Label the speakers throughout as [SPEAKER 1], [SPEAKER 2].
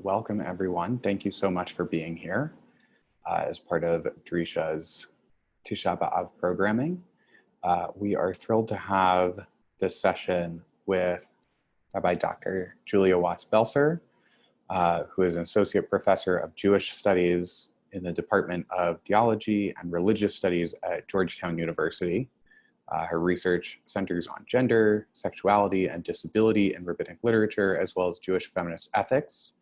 [SPEAKER 1] Welcome, everyone. Thank you so much for being here as part of Drisha's Tisha B'Av programming. We are thrilled to have this session with Rabbi Dr. Julia Watts-Belser, who is an associate professor of Jewish studies in the Department of Theology and Religious Studies at Georgetown University. Her research centers on gender, sexuality, and disability in rabbinic literature, as well as Jewish feminist ethics.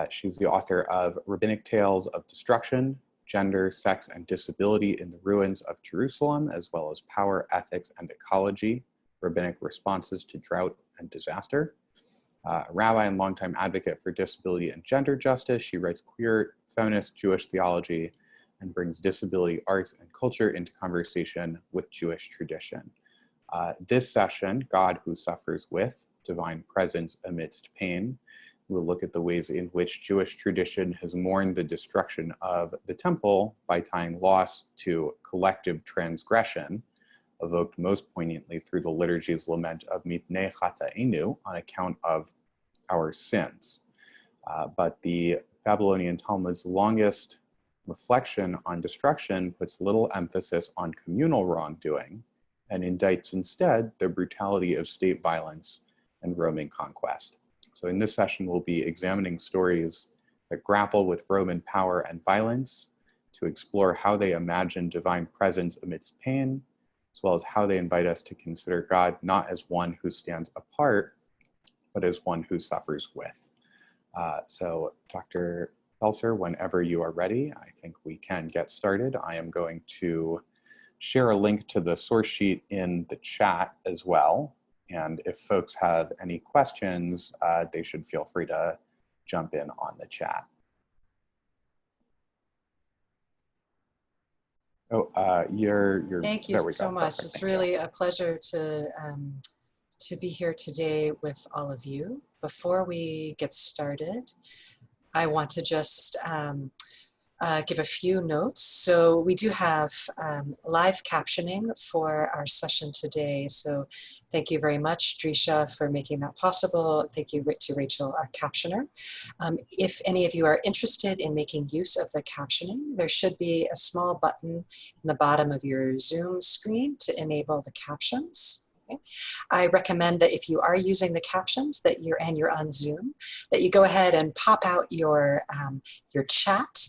[SPEAKER 1] She's the author of Rabbinic Tales of Destruction, Gender, Sex, and Disability in the Ruins of Jerusalem, as well as Power, Ethics, and Ecology, Rabbinic Responses to Drought and Disaster. A rabbi and longtime advocate for disability and gender justice, she writes queer, feminist Jewish theology and brings disability arts and culture into conversation with Jewish tradition. This session, God Who Suffers With, Divine Presence Amidst Pain, we'll look at the ways in which Jewish tradition has mourned the destruction of the temple by tying loss to collective transgression, evoked most poignantly through the liturgy's lament of mipnei hatatenu on account of our sins. But the Babylonian Talmud's longest reflection on destruction puts little emphasis on communal wrongdoing and indicts instead the brutality of state violence and Roman conquest. So in this session, we'll be examining stories that grapple with Roman power and violence to explore how they imagine divine presence amidst pain, as well as how they invite us to consider God not as one who stands apart, but as one who suffers with. So Dr. Belser, whenever you are ready, I think we can get started. I am going to share a link to the source sheet in the chat as well. And if folks have any questions, they should feel free to jump in on the chat. Oh, you're
[SPEAKER 2] Thank you so much. It's really a pleasure to be here today with all of you. Before we get started, I want to just give a few notes. So we do have live captioning for our session today. So thank you very much, Drisha, for making that possible. Thank you to Rachel, our captioner. If any of you are interested in making use of the captioning, there should be a small button in the bottom of your Zoom screen to enable the captions. Okay. I recommend that if you are using the captions and you're on Zoom, that you go ahead and pop out your chat,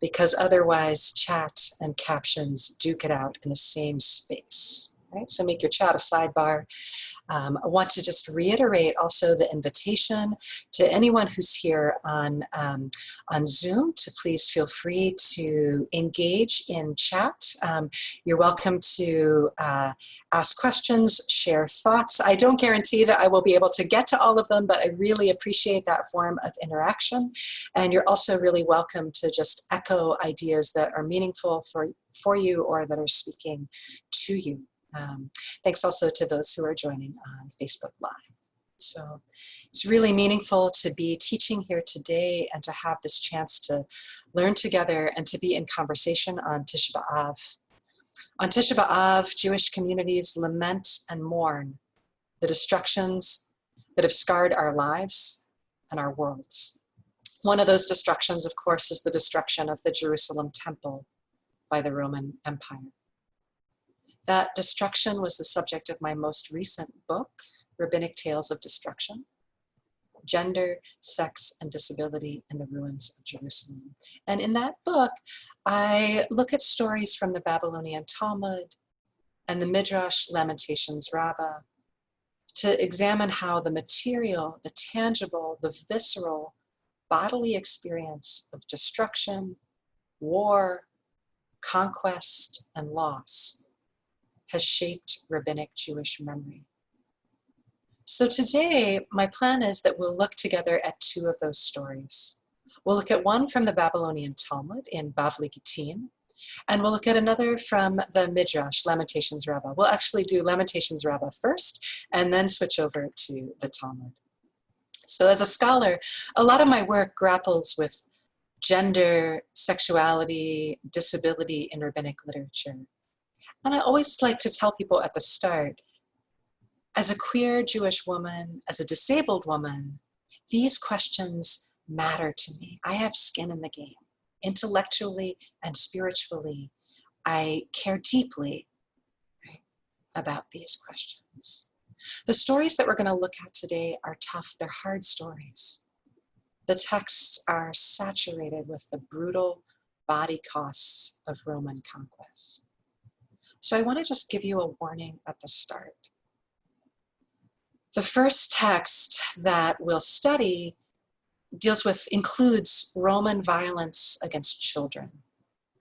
[SPEAKER 2] because otherwise chat and captions duke it out in the same space. Right? So make your chat a sidebar. I want to just reiterate also the invitation to anyone who's here on Zoom to please feel free to engage in chat. You're welcome to ask questions, share thoughts. I don't guarantee that I will be able to get to all of them, but I really appreciate that form of interaction. And you're also really welcome to just echo ideas that are meaningful for you or that are speaking to you. Thanks also to those who are joining on Facebook Live. So it's really meaningful to be teaching here today and to have this chance to learn together and to be in conversation on Tisha B'Av. On Tisha B'Av, Jewish communities lament and mourn the destructions that have scarred our lives and our worlds. One of those destructions, of course, is the destruction of the Jerusalem temple by the Roman Empire. That destruction was the subject of my most recent book, Rabbinic Tales of Destruction, Gender, Sex, and Disability in the Ruins of Jerusalem. And in that book, I look at stories from the Babylonian Talmud and the Midrash Lamentations Rabbah to examine how the material, the tangible, the visceral, bodily experience of destruction, war, conquest, and loss has shaped rabbinic Jewish memory. So today, my plan is that we'll look together at two of those stories. We'll look at one from the Babylonian Talmud in Bavli Gittin, and we'll look at another from the Midrash, Lamentations Rabbah. We'll actually do Lamentations Rabbah first, and then switch over to the Talmud. So as a scholar, a lot of my work grapples with gender, sexuality, disability in rabbinic literature. And I always like to tell people at the start, as a queer Jewish woman, as a disabled woman, these questions matter to me. I have skin in the game. Intellectually and spiritually, I care deeply, right, about these questions. The stories that we're going to look at today are tough. They're hard stories. The texts are saturated with the brutal body costs of Roman conquest. So I want to just give you a warning at the start. The first text that we'll study includes Roman violence against children.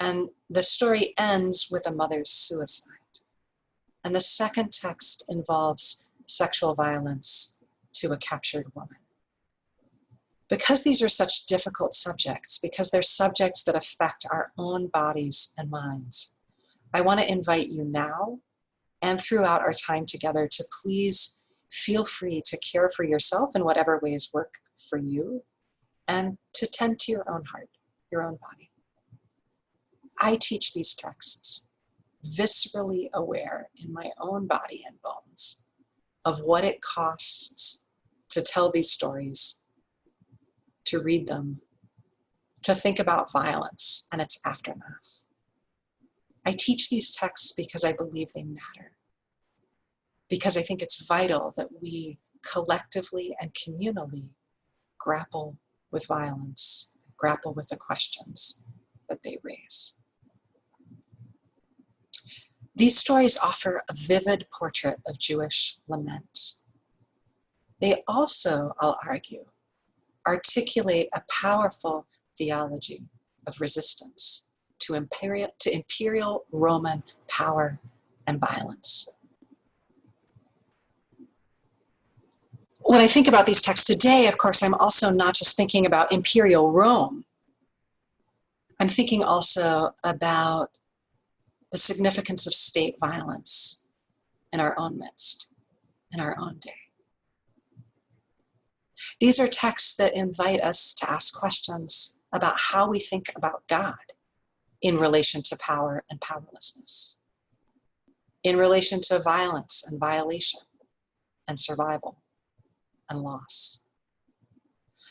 [SPEAKER 2] And the story ends with a mother's suicide. And the second text involves sexual violence to a captured woman. Because these are such difficult subjects, because they're subjects that affect our own bodies and minds, I want to invite you now and throughout our time together to please feel free to care for yourself in whatever ways work for you, and to tend to your own heart, your own body. I teach these texts viscerally aware in my own body and bones of what it costs to tell these stories, to read them, to think about violence and its aftermath. I teach these texts because I believe they matter, because I think it's vital that we collectively and communally grapple with violence, grapple with the questions that they raise. These stories offer a vivid portrait of Jewish lament. They also, I'll argue, articulate a powerful theology of resistance to imperial Roman power and violence. When I think about these texts today, of course, I'm also not just thinking about imperial Rome. I'm thinking also about the significance of state violence in our own midst, in our own day. These are texts that invite us to ask questions about how we think about God in relation to power and powerlessness, in relation to violence and violation and survival and loss.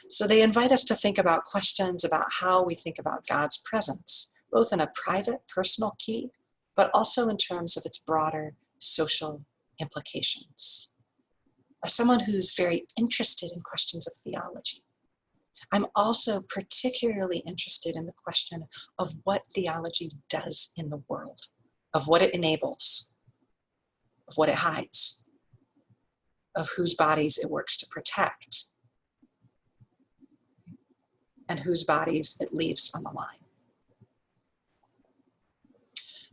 [SPEAKER 2] So they invite us to think about questions about how we think about God's presence, both in a private, personal key, but also in terms of its broader social implications. As someone who's very interested in questions of theology, I'm also particularly interested in the question of what theology does in the world, of what it enables, of what it hides, of whose bodies it works to protect, and whose bodies it leaves on the line.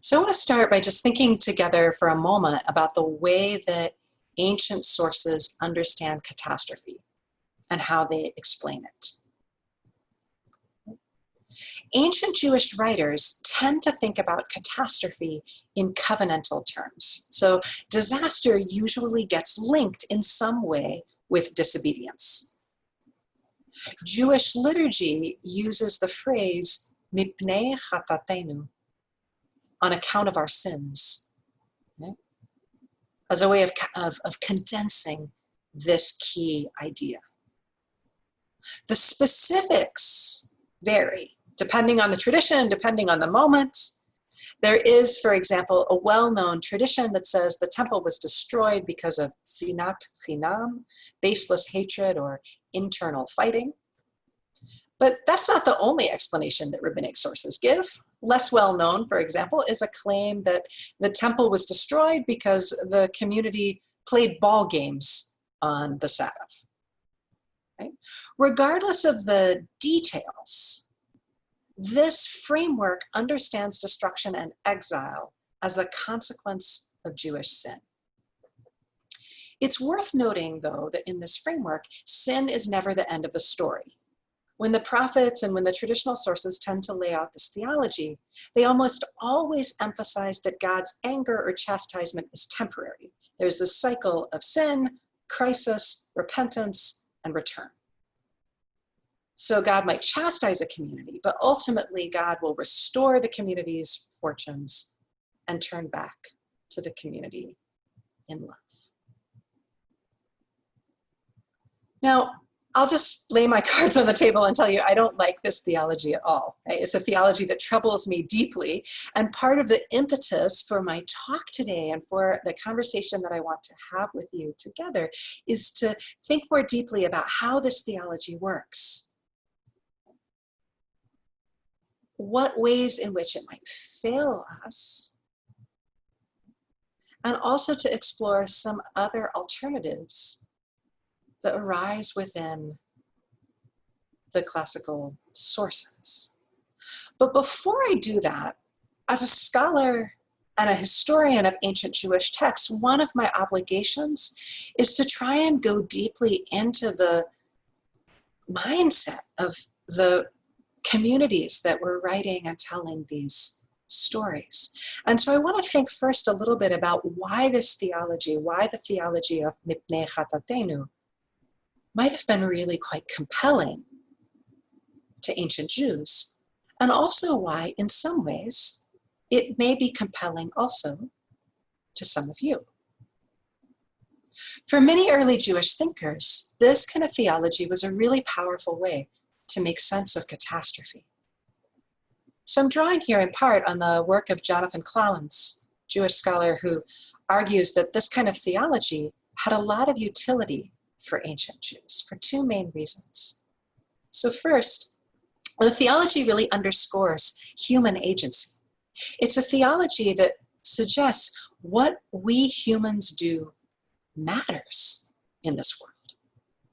[SPEAKER 2] So I want to start by just thinking together for a moment about the way that ancient sources understand catastrophe and how they explain it. Ancient Jewish writers tend to think about catastrophe in covenantal terms. So disaster usually gets linked in some way with disobedience. Jewish liturgy uses the phrase mipnei hatatenu, on account of our sins, okay, as a way of condensing this key idea. The specifics vary depending on the tradition, depending on the moment. There is, for example, a well-known tradition that says the temple was destroyed because of sinat chinam, baseless hatred or internal fighting. But that's not the only explanation that rabbinic sources give. Less well known, for example, is a claim that the temple was destroyed because the community played ball games on the Sabbath. Right? Regardless of the details, this framework understands destruction and exile as a consequence of Jewish sin. It's worth noting, though, that in this framework, sin is never the end of the story. When the prophets and when the traditional sources tend to lay out this theology, they almost always emphasize that God's anger or chastisement is temporary. There's this cycle of sin, crisis, repentance, and return. So God might chastise a community, but ultimately God will restore the community's fortunes and turn back to the community in love. Now, I'll just lay my cards on the table and tell you I don't like this theology at all. Right? It's a theology that troubles me deeply. And part of the impetus for my talk today and for the conversation that I want to have with you together is to think more deeply about how this theology works. What ways in which it might fail us. And also to explore some other alternatives that arise within the classical sources. But before I do that, as a scholar and a historian of ancient Jewish texts, one of my obligations is to try and go deeply into the mindset of the communities that were writing and telling these stories. And so I want to think first a little bit about why this theology, why the theology of mipnei hatatenu, might have been really quite compelling to ancient Jews, and also why, in some ways, it may be compelling also to some of you. For many early Jewish thinkers, this kind of theology was a really powerful way to make sense of catastrophe. So I'm drawing here in part on the work of Jonathan Clowens, Jewish scholar who argues that this kind of theology had a lot of utility for ancient Jews for two main reasons. So first, the theology really underscores human agency. It's a theology that suggests what we humans do matters in this world.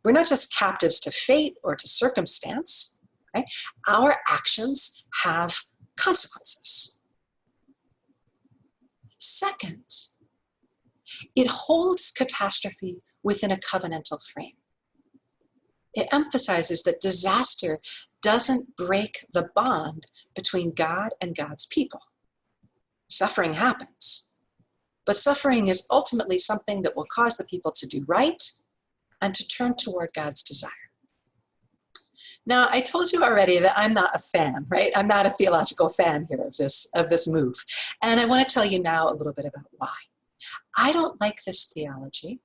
[SPEAKER 2] We're not just captives to fate or to circumstance, right? Our actions have consequences. Second, it holds catastrophe within a covenantal frame. It emphasizes that disaster doesn't break the bond between God and God's people. Suffering happens, but suffering is ultimately something that will cause the people to do right and to turn toward God's desire. Now, I told you already that I'm not a fan, right? I'm not a theological fan here of this move. And I want to tell you now a little bit about why. I don't like this theology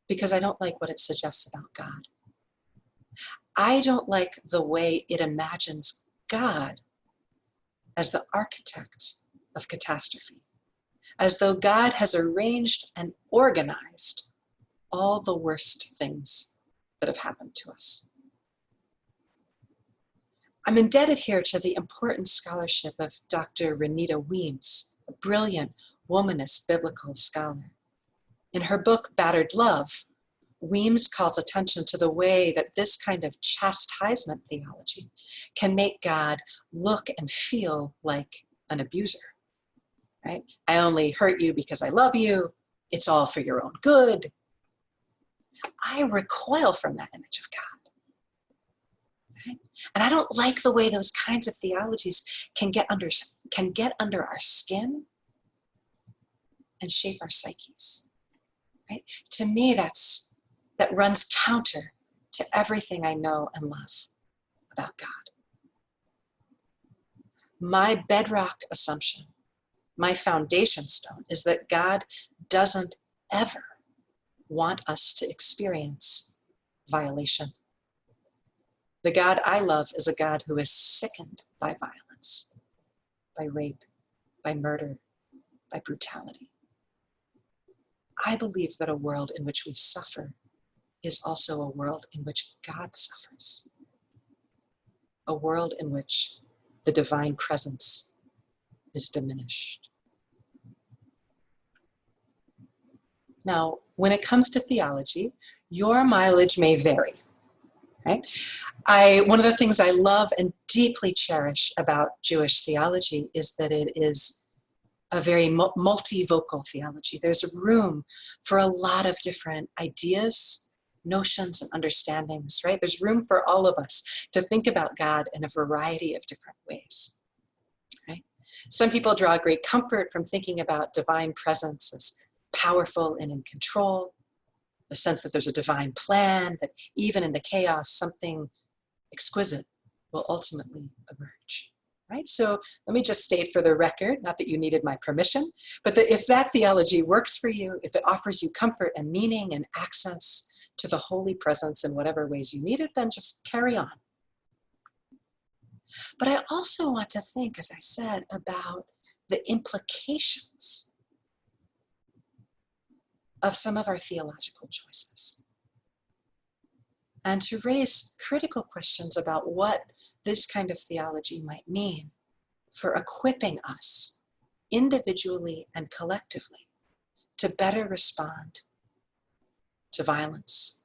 [SPEAKER 2] because I don't like what it suggests about God. I don't like the way it imagines God as the architect of catastrophe, as though God has arranged and organized all the worst things that have happened to us. I'm indebted here to the important scholarship of Dr. Renita Weems, a brilliant womanist biblical scholar. In her book, Battered Love, Weems calls attention to the way that this kind of chastisement theology can make God look and feel like an abuser, right? I only hurt you because I love you. It's all for your own good. I recoil from that image of God. Right? And I don't like the way those kinds of theologies can get under our skin and shape our psyches. Right? To me, that runs counter to everything I know and love about God. My bedrock assumption, my foundation stone, is that God doesn't ever want us to experience violation. The God I love is a God who is sickened by violence, by rape, by murder, by brutality. I believe that a world in which we suffer is also a world in which God suffers. A world in which the divine presence is diminished. Now, when it comes to theology, your mileage may vary, right? One of the things I love and deeply cherish about Jewish theology is that it is a very multivocal theology. There's room for a lot of different ideas, notions, and understandings, right? There's room for all of us to think about God in a variety of different ways, right? Some people draw great comfort from thinking about divine presence as powerful and in control, the sense that there's a divine plan, that even in the chaos, something exquisite will ultimately emerge. Right? So let me just state for the record, not that you needed my permission, but that if that theology works for you, if it offers you comfort and meaning and access to the holy presence in whatever ways you need it, then just carry on. But I also want to think, as I said, about the implications of some of our theological choices, and to raise critical questions about what this kind of theology might mean for equipping us individually and collectively to better respond to violence,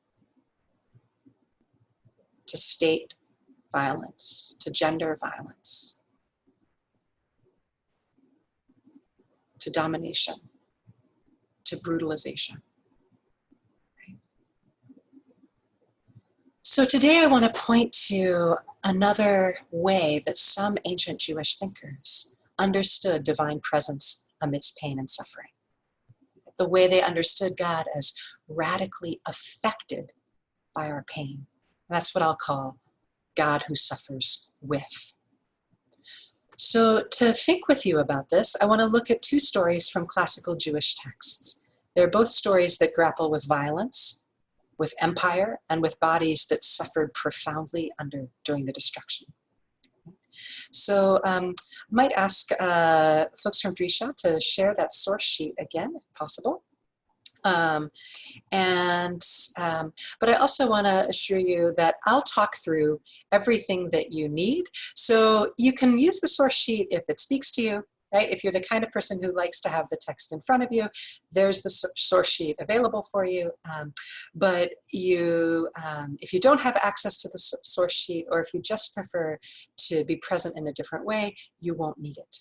[SPEAKER 2] to state violence, to gender violence, to domination, to brutalization. So today I want to point to another way that some ancient Jewish thinkers understood divine presence amidst pain and suffering. The way they understood God as radically affected by our pain. That's what I'll call God who suffers with. So to think with you about this, I want to look at two stories from classical Jewish texts. They're both stories that grapple with violence, with empire, and with bodies that suffered profoundly during the destruction. So I might ask folks from Tisha to share that source sheet again, if possible. But I also want to assure you that I'll talk through everything that you need. So you can use the source sheet if it speaks to you, right? If you're the kind of person who likes to have the text in front of you, there's the source sheet available for you. But if you don't have access to the source sheet, or if you just prefer to be present in a different way, you won't need it.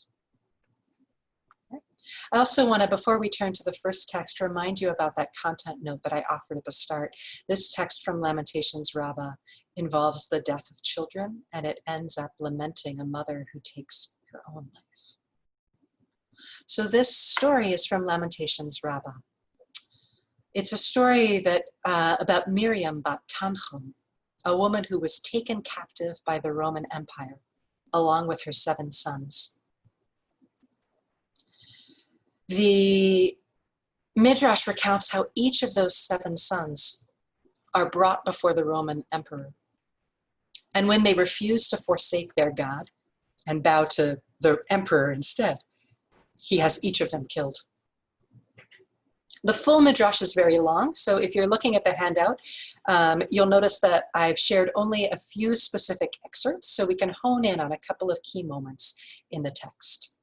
[SPEAKER 2] I also want to, before we turn to the first text, remind you about that content note that I offered at the start. This text from Lamentations, Rabbi, involves the death of children, and it ends up lamenting a mother who takes her own life. So this story is from Lamentations, Rabbi. It's a story that about Miriam bat Tanchum, a woman who was taken captive by the Roman Empire, along with her 7 sons. The Midrash recounts how each of those 7 sons are brought before the Roman emperor. And when they refuse to forsake their God and bow to the emperor instead, he has each of them killed. The full Midrash is very long, so if you're looking at the handout, you'll notice that I've shared only a few specific excerpts, so we can hone in on a couple of key moments in the text.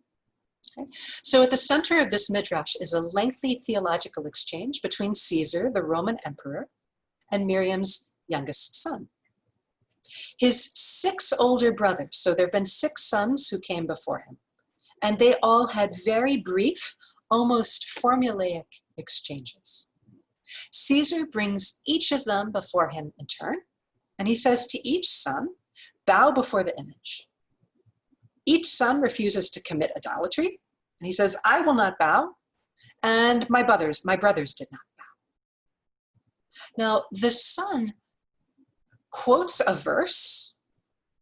[SPEAKER 2] Okay. So at the center of this Midrash is a lengthy theological exchange between Caesar, the Roman emperor, and Miriam's youngest son. His 6 older brothers, so there have been 6 sons who came before him, and they all had very brief, almost formulaic exchanges. Caesar brings each of them before him in turn, and he says to each son, bow before the image. Each son refuses to commit idolatry, and he says, I will not bow, and my brothers did not bow. Now, the son quotes a verse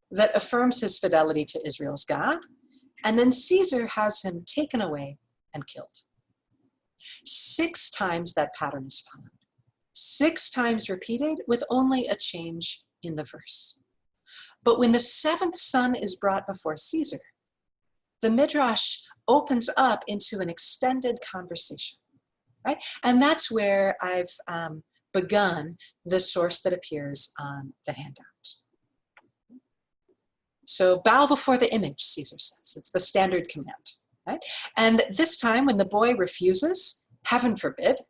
[SPEAKER 2] that affirms his fidelity to Israel's God, and then Caesar has him taken away and killed. 6 times that pattern is followed. 6 times repeated with only a change in the verse. But when the 7th son is brought before Caesar, the Midrash opens up into an extended conversation, right? And that's where I've begun the source that appears on the handout. So bow before the image, Caesar says. It's the standard command, right? And this time when the boy refuses, heaven forbid,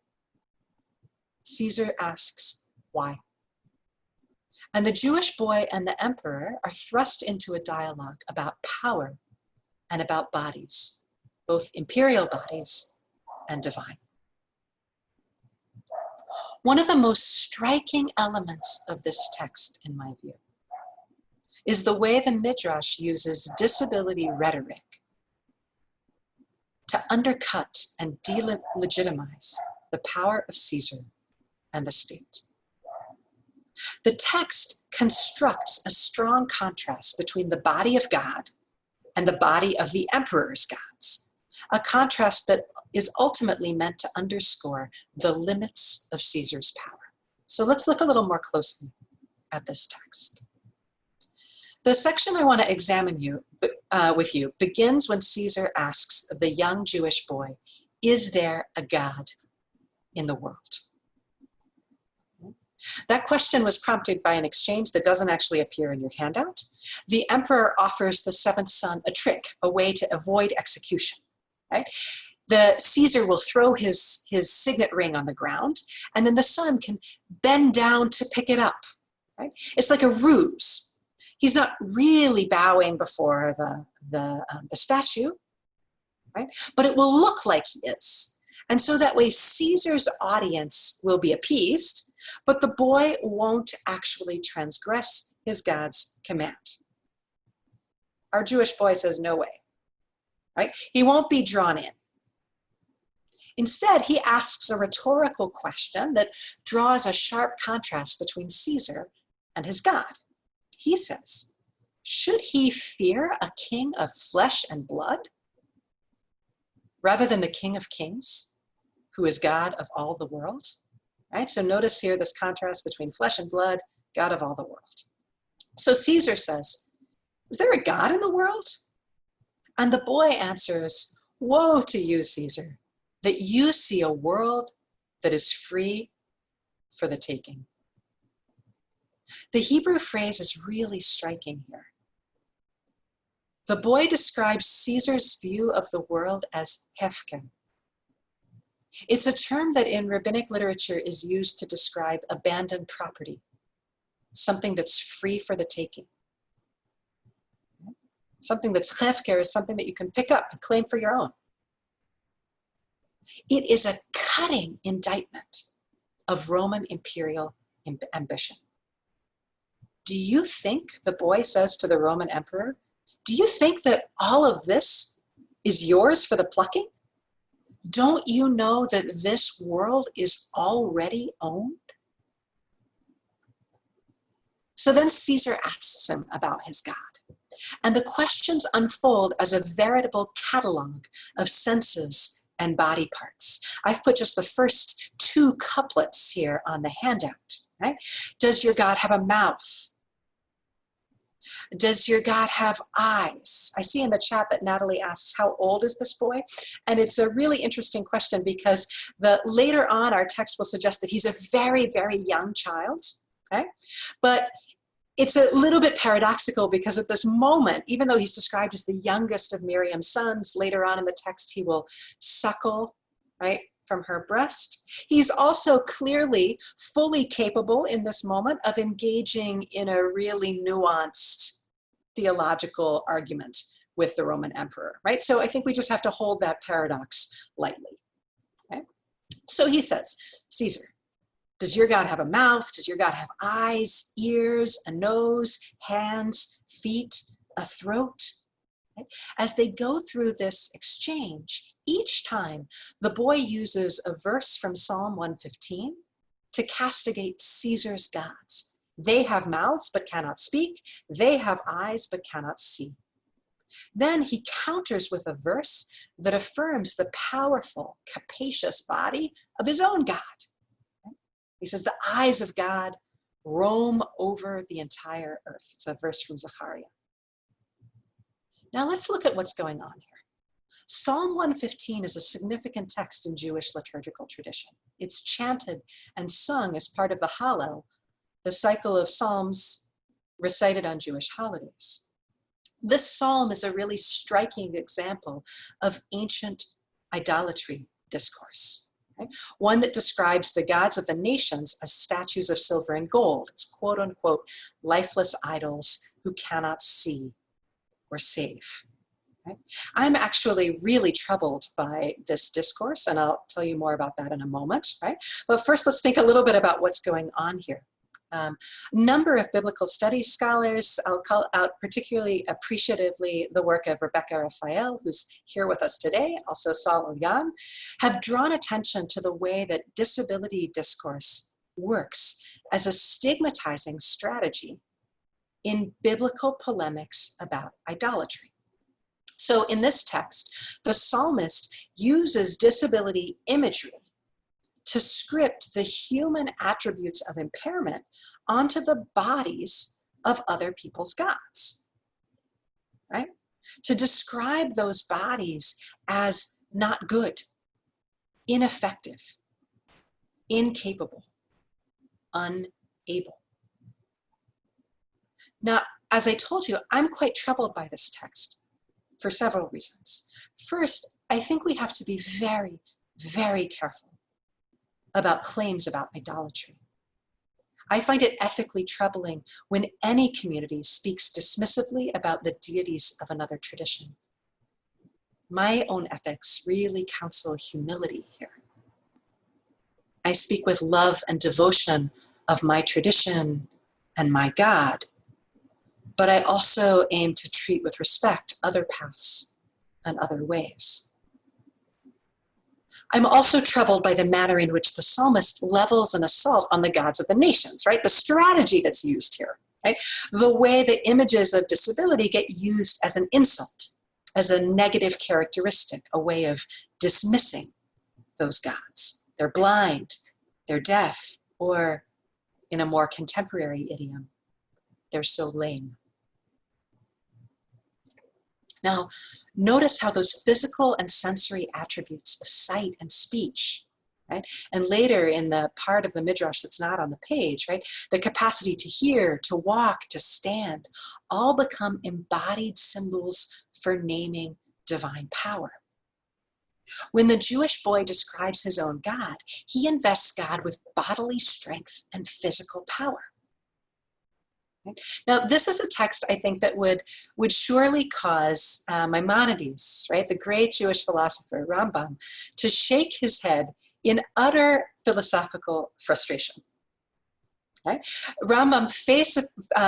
[SPEAKER 2] Caesar asks, why? And the Jewish boy and the emperor are thrust into a dialogue about power and about bodies, both imperial bodies and divine. One of the most striking elements of this text, in my view, is the way the Midrash uses disability rhetoric to undercut and delegitimize the power of Caesar and the state. The text constructs a strong contrast between the body of God and the body of the emperor's gods, a contrast that is ultimately meant to underscore the limits of Caesar's power. So let's look a little more closely at this text. The section I want to examine with you begins when Caesar asks the young Jewish boy, is there a God in the world? That question was prompted by an exchange that doesn't actually appear in your handout. The emperor offers the seventh son a trick, a way to avoid execution. Right? The Caesar will throw his signet ring on the ground, and then the son can bend down to pick it up. Right? It's like a ruse. He's not really bowing before the statue, right? But it will look like he is. And so that way Caesar's audience will be appeased, but the boy won't actually transgress his God's command. Our Jewish boy says, no way, right? He won't be drawn in. Instead, he asks a rhetorical question that draws a sharp contrast between Caesar and his God. He says, should he fear a king of flesh and blood rather than the King of Kings, who is God of all the world? Right? So notice here this contrast between flesh and blood, God of all the world. So Caesar says, is there a God in the world? And the boy answers, woe to you, Caesar, that you see a world that is free for the taking. The Hebrew phrase is really striking here. The boy describes Caesar's view of the world as hefker. It's a term that in rabbinic literature is used to describe abandoned property, something that's free for the taking. Something that's hefker is something that you can pick up and claim for your own. It is a cutting indictment of Roman imperial ambition. Do you think, the boy says to the Roman emperor, do you think that all of this is yours for the plucking? Don't you know that this world is already owned? So then Caesar asks him about his God. And the questions unfold as a veritable catalog of senses and body parts. I've put just the first two couplets here on the handout. Right? Does your God have a mouth? Does your God have eyes? I see in the chat that Natalie asks, how old is this boy? And it's a really interesting question because later on our text will suggest that he's a very, very young child. Okay? But it's a little bit paradoxical because at this moment, even though he's described as the youngest of Miriam's sons, later on in the text he will suckle, right, from her breast. He's also clearly fully capable in this moment of engaging in a really nuanced theological argument with the Roman emperor, right? So I think we just have to hold that paradox lightly. Okay? So he says, Caesar, does your God have a mouth? Does your God have eyes, ears, a nose, hands, feet, a throat? Okay? As they go through this exchange, each time the boy uses a verse from Psalm 115 to castigate Caesar's gods. They have mouths but cannot speak. They have eyes but cannot see. Then he counters with a verse that affirms the powerful, capacious body of his own God. He says, the eyes of God roam over the entire earth. It's a verse from Zechariah. Now let's look at what's going on here. Psalm 115 is a significant text in Jewish liturgical tradition. It's chanted and sung as part of the Hallel, the cycle of psalms recited on Jewish holidays. This psalm is a really striking example of ancient idolatry discourse. Right? One that describes the gods of the nations as statues of silver and gold, as quote unquote lifeless idols who cannot see or save. Right? I'm actually really troubled by this discourse, and I'll tell you more about that in a moment. Right? But first, let's think a little bit about what's going on here. A number of biblical studies scholars, I'll call out particularly appreciatively the work of Rebecca Raphael, who's here with us today, also Saul Olyan, have drawn attention to the way that disability discourse works as a stigmatizing strategy in biblical polemics about idolatry. So in this text, the psalmist uses disability imagery to script the human attributes of impairment onto the bodies of other people's gods, right? To describe those bodies as not good, ineffective, incapable, unable. Now, as I told you, I'm quite troubled by this text for several reasons. First, I think we have to be very, very careful about claims about idolatry. I find it ethically troubling when any community speaks dismissively about the deities of another tradition. My own ethics really counsel humility here. I speak with love and devotion of my tradition and my God, but I also aim to treat with respect other paths and other ways. I'm also troubled by the manner in which the psalmist levels an assault on the gods of the nations, right? The strategy that's used here, right? The way the images of disability get used as an insult, as a negative characteristic, a way of dismissing those gods. They're blind, they're deaf, or in a more contemporary idiom, they're so lame. Now, notice how those physical and sensory attributes of sight and speech, right? And later in the part of the Midrash that's not on the page, right? The capacity to hear, to walk, to stand, all become embodied symbols for naming divine power. When the Jewish boy describes his own God, he invests God with bodily strength and physical power. Now, this is a text, I think, that would surely cause Maimonides, right, the great Jewish philosopher Rambam, to shake his head in utter philosophical frustration. Right? Rambam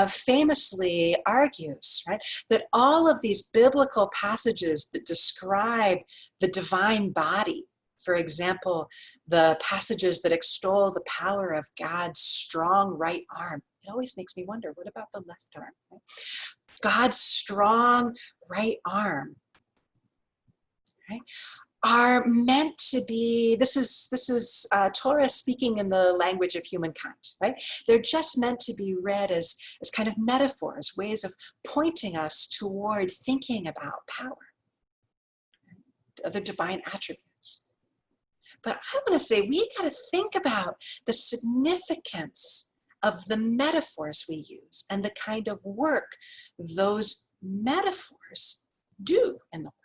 [SPEAKER 2] famously argues, right, that all of these biblical passages that describe the divine body, for example, the passages that extol the power of God's strong right arm, it always makes me wonder, what about the left arm? Right? God's strong right arm, right, are meant to be, this is Torah speaking in the language of humankind, right? They're just meant to be read as kind of metaphors, ways of pointing us toward thinking about power, other divine attributes. But I want to say, we got to think about the significance of the metaphors we use and the kind of work those metaphors do in the world.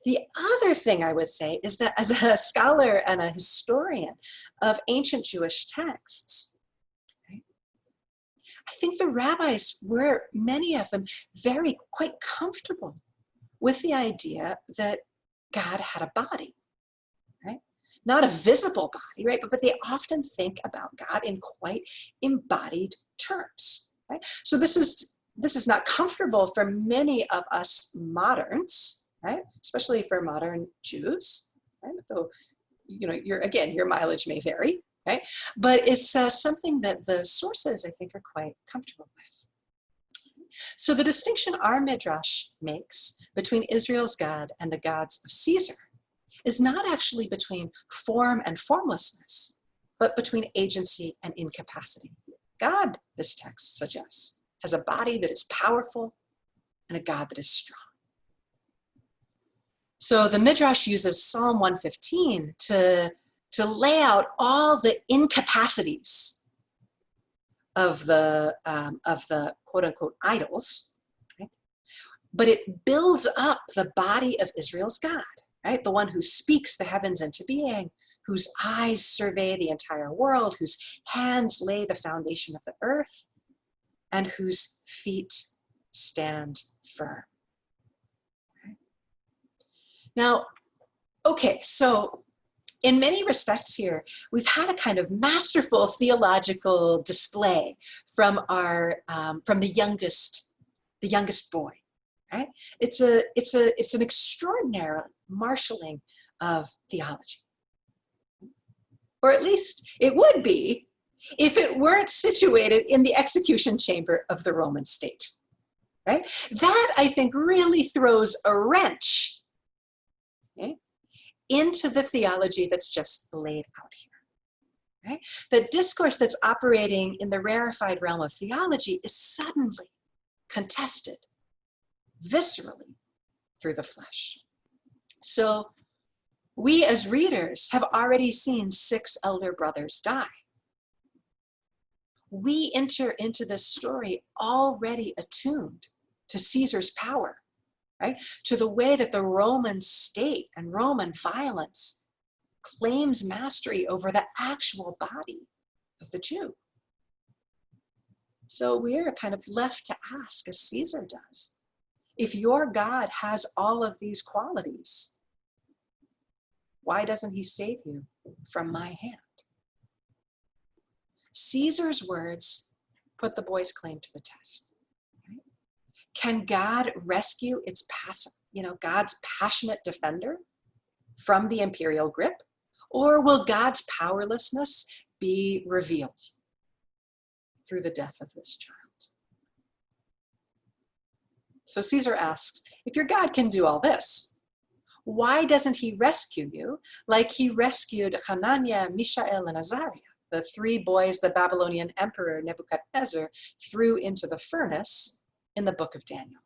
[SPEAKER 2] The other thing I would say is that as a scholar and a historian of ancient Jewish texts, right, I think the rabbis were, many of them, quite comfortable with the idea that God had a body, right? Not a visible body, right? But they often think about God in quite embodied terms, right? So this is not comfortable for many of us moderns, right? Especially for modern Jews, right? Though, you know, your mileage may vary, right? But it's something that the sources, I think, are quite comfortable with. So the distinction our Midrash makes between Israel's God and the gods of Caesar is not actually between form and formlessness, but between agency and incapacity. God, this text suggests, has a body that is powerful and a God that is strong. So the Midrash uses Psalm 115 to lay out all the incapacities of the quote unquote idols, right? But it builds up the body of Israel's God, right? The one who speaks the heavens into being, whose eyes survey the entire world, whose hands lay the foundation of the earth, and whose feet stand firm. Now, okay, so in many respects here, we've had a kind of masterful theological display from the youngest boy, right? It's an extraordinary marshaling of theology, or at least it would be if it weren't situated in the execution chamber of the Roman state, right? That, I think, really throws a wrench, okay, into the theology that's just laid out here. Right? The discourse that's operating in the rarefied realm of theology is suddenly contested viscerally through the flesh. So we as readers have already seen 6 elder brothers die. We enter into this story already attuned to Caesar's power, right? To the way that the Roman state and Roman violence claims mastery over the actual body of the Jew. So we're kind of left to ask, as Caesar does, if your God has all of these qualities, why doesn't he save you from my hand? Caesar's words put the boy's claim to the test. Right? Can God rescue God's passionate defender from the imperial grip? Or will God's powerlessness be revealed through the death of this child? So Caesar asks, if your God can do all this, why doesn't he rescue you like he rescued Hananiah, Mishael, and Azariah, the 3 boys the Babylonian emperor Nebuchadnezzar threw into the furnace in the book of Daniel?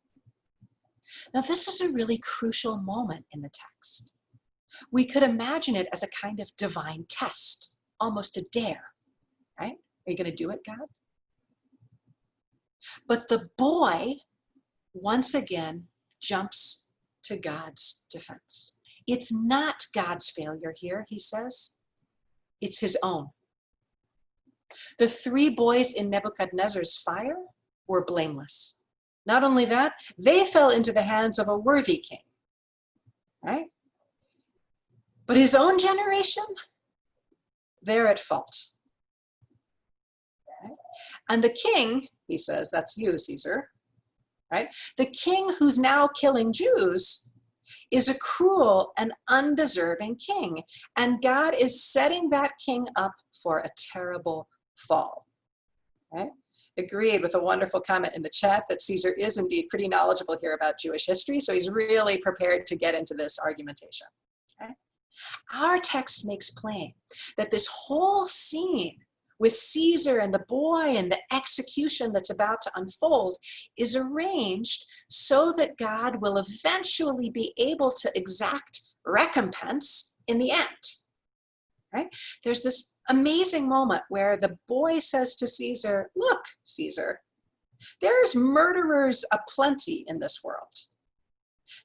[SPEAKER 2] Now, this is a really crucial moment in the text. We could imagine it as a kind of divine test, almost a dare, right? Are you going to do it, God? But the boy, once again, jumps to God's defense. It's not God's failure here, he says. It's his own. The 3 boys in Nebuchadnezzar's fire were blameless. Not only that, they fell into the hands of a worthy king, right? But his own generation, they're at fault. Right? And the king, he says, that's you, Caesar, right? The king who's now killing Jews is a cruel and undeserving king. And God is setting that king up for a terrible fall. Right? Agreed with a wonderful comment in the chat that Caesar is indeed pretty knowledgeable here about Jewish history, so he's really prepared to get into this argumentation. Okay? Our text makes plain that this whole scene with Caesar and the boy and the execution that's about to unfold is arranged so that God will eventually be able to exact recompense in the end. Right? There's this amazing moment where the boy says to Caesar, look, Caesar, there's murderers aplenty in this world.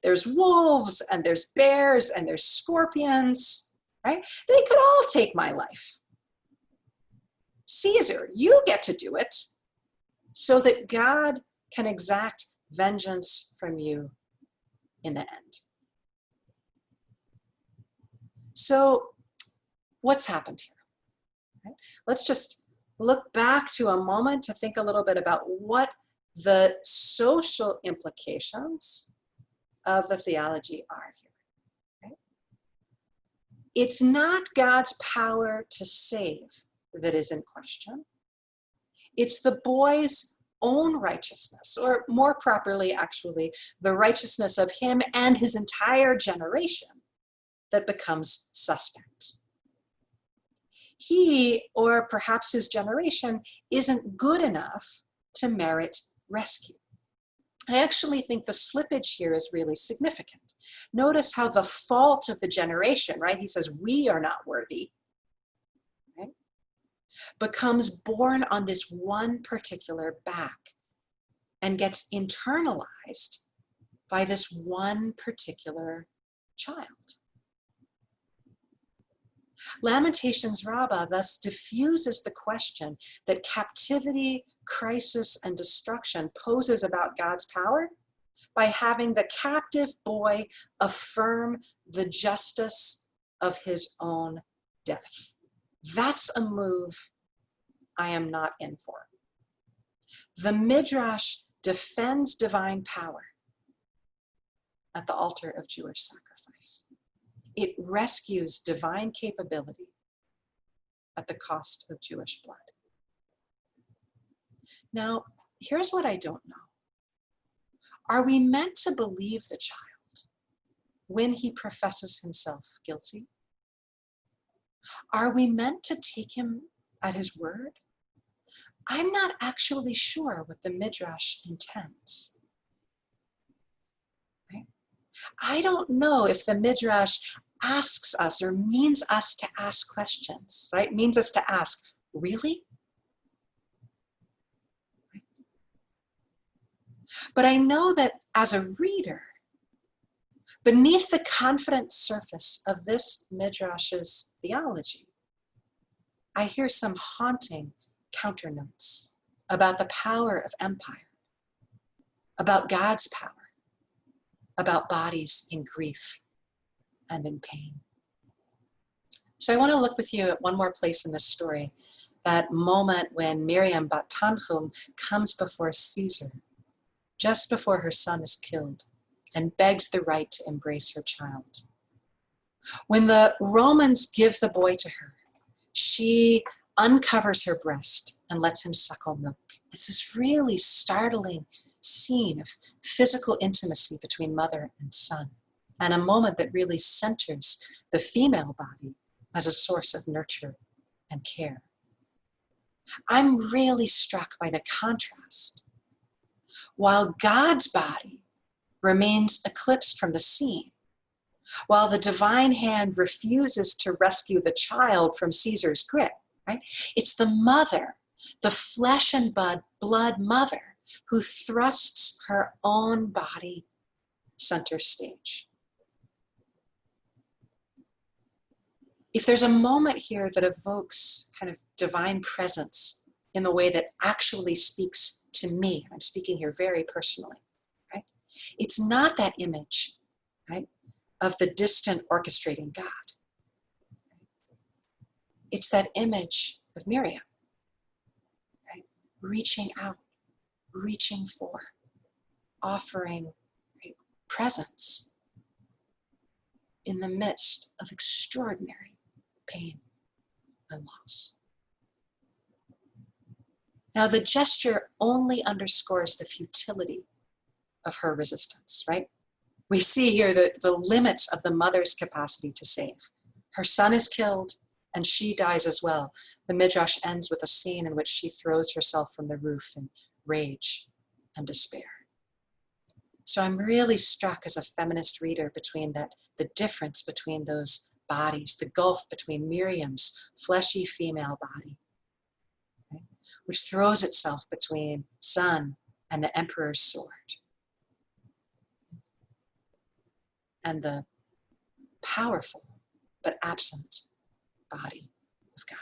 [SPEAKER 2] There's wolves and there's bears and there's scorpions, right? They could all take my life. Caesar, you get to do it so that God can exact vengeance from you in the end. So what's happened here? Right? Let's just look back to a moment to think a little bit about what the social implications of the theology are here. Right? It's not God's power to save that is in question. It's the boy's own righteousness, or more properly, actually, the righteousness of him and his entire generation that becomes suspect. He, or perhaps his generation, isn't good enough to merit rescue. I actually think the slippage here is really significant. Notice how the fault of the generation, right? He says, we are not worthy, right? Becomes born on this one particular back and gets internalized by this one particular child. Lamentations Rabbah thus diffuses the question that captivity, crisis, and destruction poses about God's power by having the captive boy affirm the justice of his own death. That's a move I am not in for. The Midrash defends divine power at the altar of Jewish sacrifice. It rescues divine capability at the cost of Jewish blood. Now, here's what I don't know. Are we meant to believe the child when he professes himself guilty? Are we meant to take him at his word? I'm not actually sure what the Midrash intends. Right? I don't know if the Midrash asks us or means us to ask questions, right? Means us to ask, really? Right? But I know that as a reader, beneath the confident surface of this Midrash's theology, I hear some haunting counternotes about the power of empire, about God's power, about bodies in grief and in pain. So I want to look with you at one more place in this story, that moment when Miriam Bat Tanchum comes before Caesar, just before her son is killed, and begs the right to embrace her child. When the Romans give the boy to her, she uncovers her breast and lets him suckle milk. It's this really startling scene of physical intimacy between mother and son, and a moment that really centers the female body as a source of nurture and care. I'm really struck by the contrast. While God's body remains eclipsed from the scene, while the divine hand refuses to rescue the child from Caesar's grip, right? It's the mother, the flesh and blood mother, who thrusts her own body center stage. If there's a moment here that evokes kind of divine presence in the way that actually speaks to me, I'm speaking here very personally, right? It's not that image, right, of the distant orchestrating God. It's that image of Miriam, right? Reaching out, reaching for, offering, right, presence in the midst of extraordinary pain and loss. Now, the gesture only underscores the futility of her resistance, right? We see here the limits of the mother's capacity to save. Her son is killed, and she dies as well. The Midrash ends with a scene in which she throws herself from the roof in rage and despair. So I'm really struck as a feminist reader between the difference between those bodies, the gulf between Miriam's fleshy female body, right, which throws itself between son and the emperor's sword, and the powerful but absent body of God.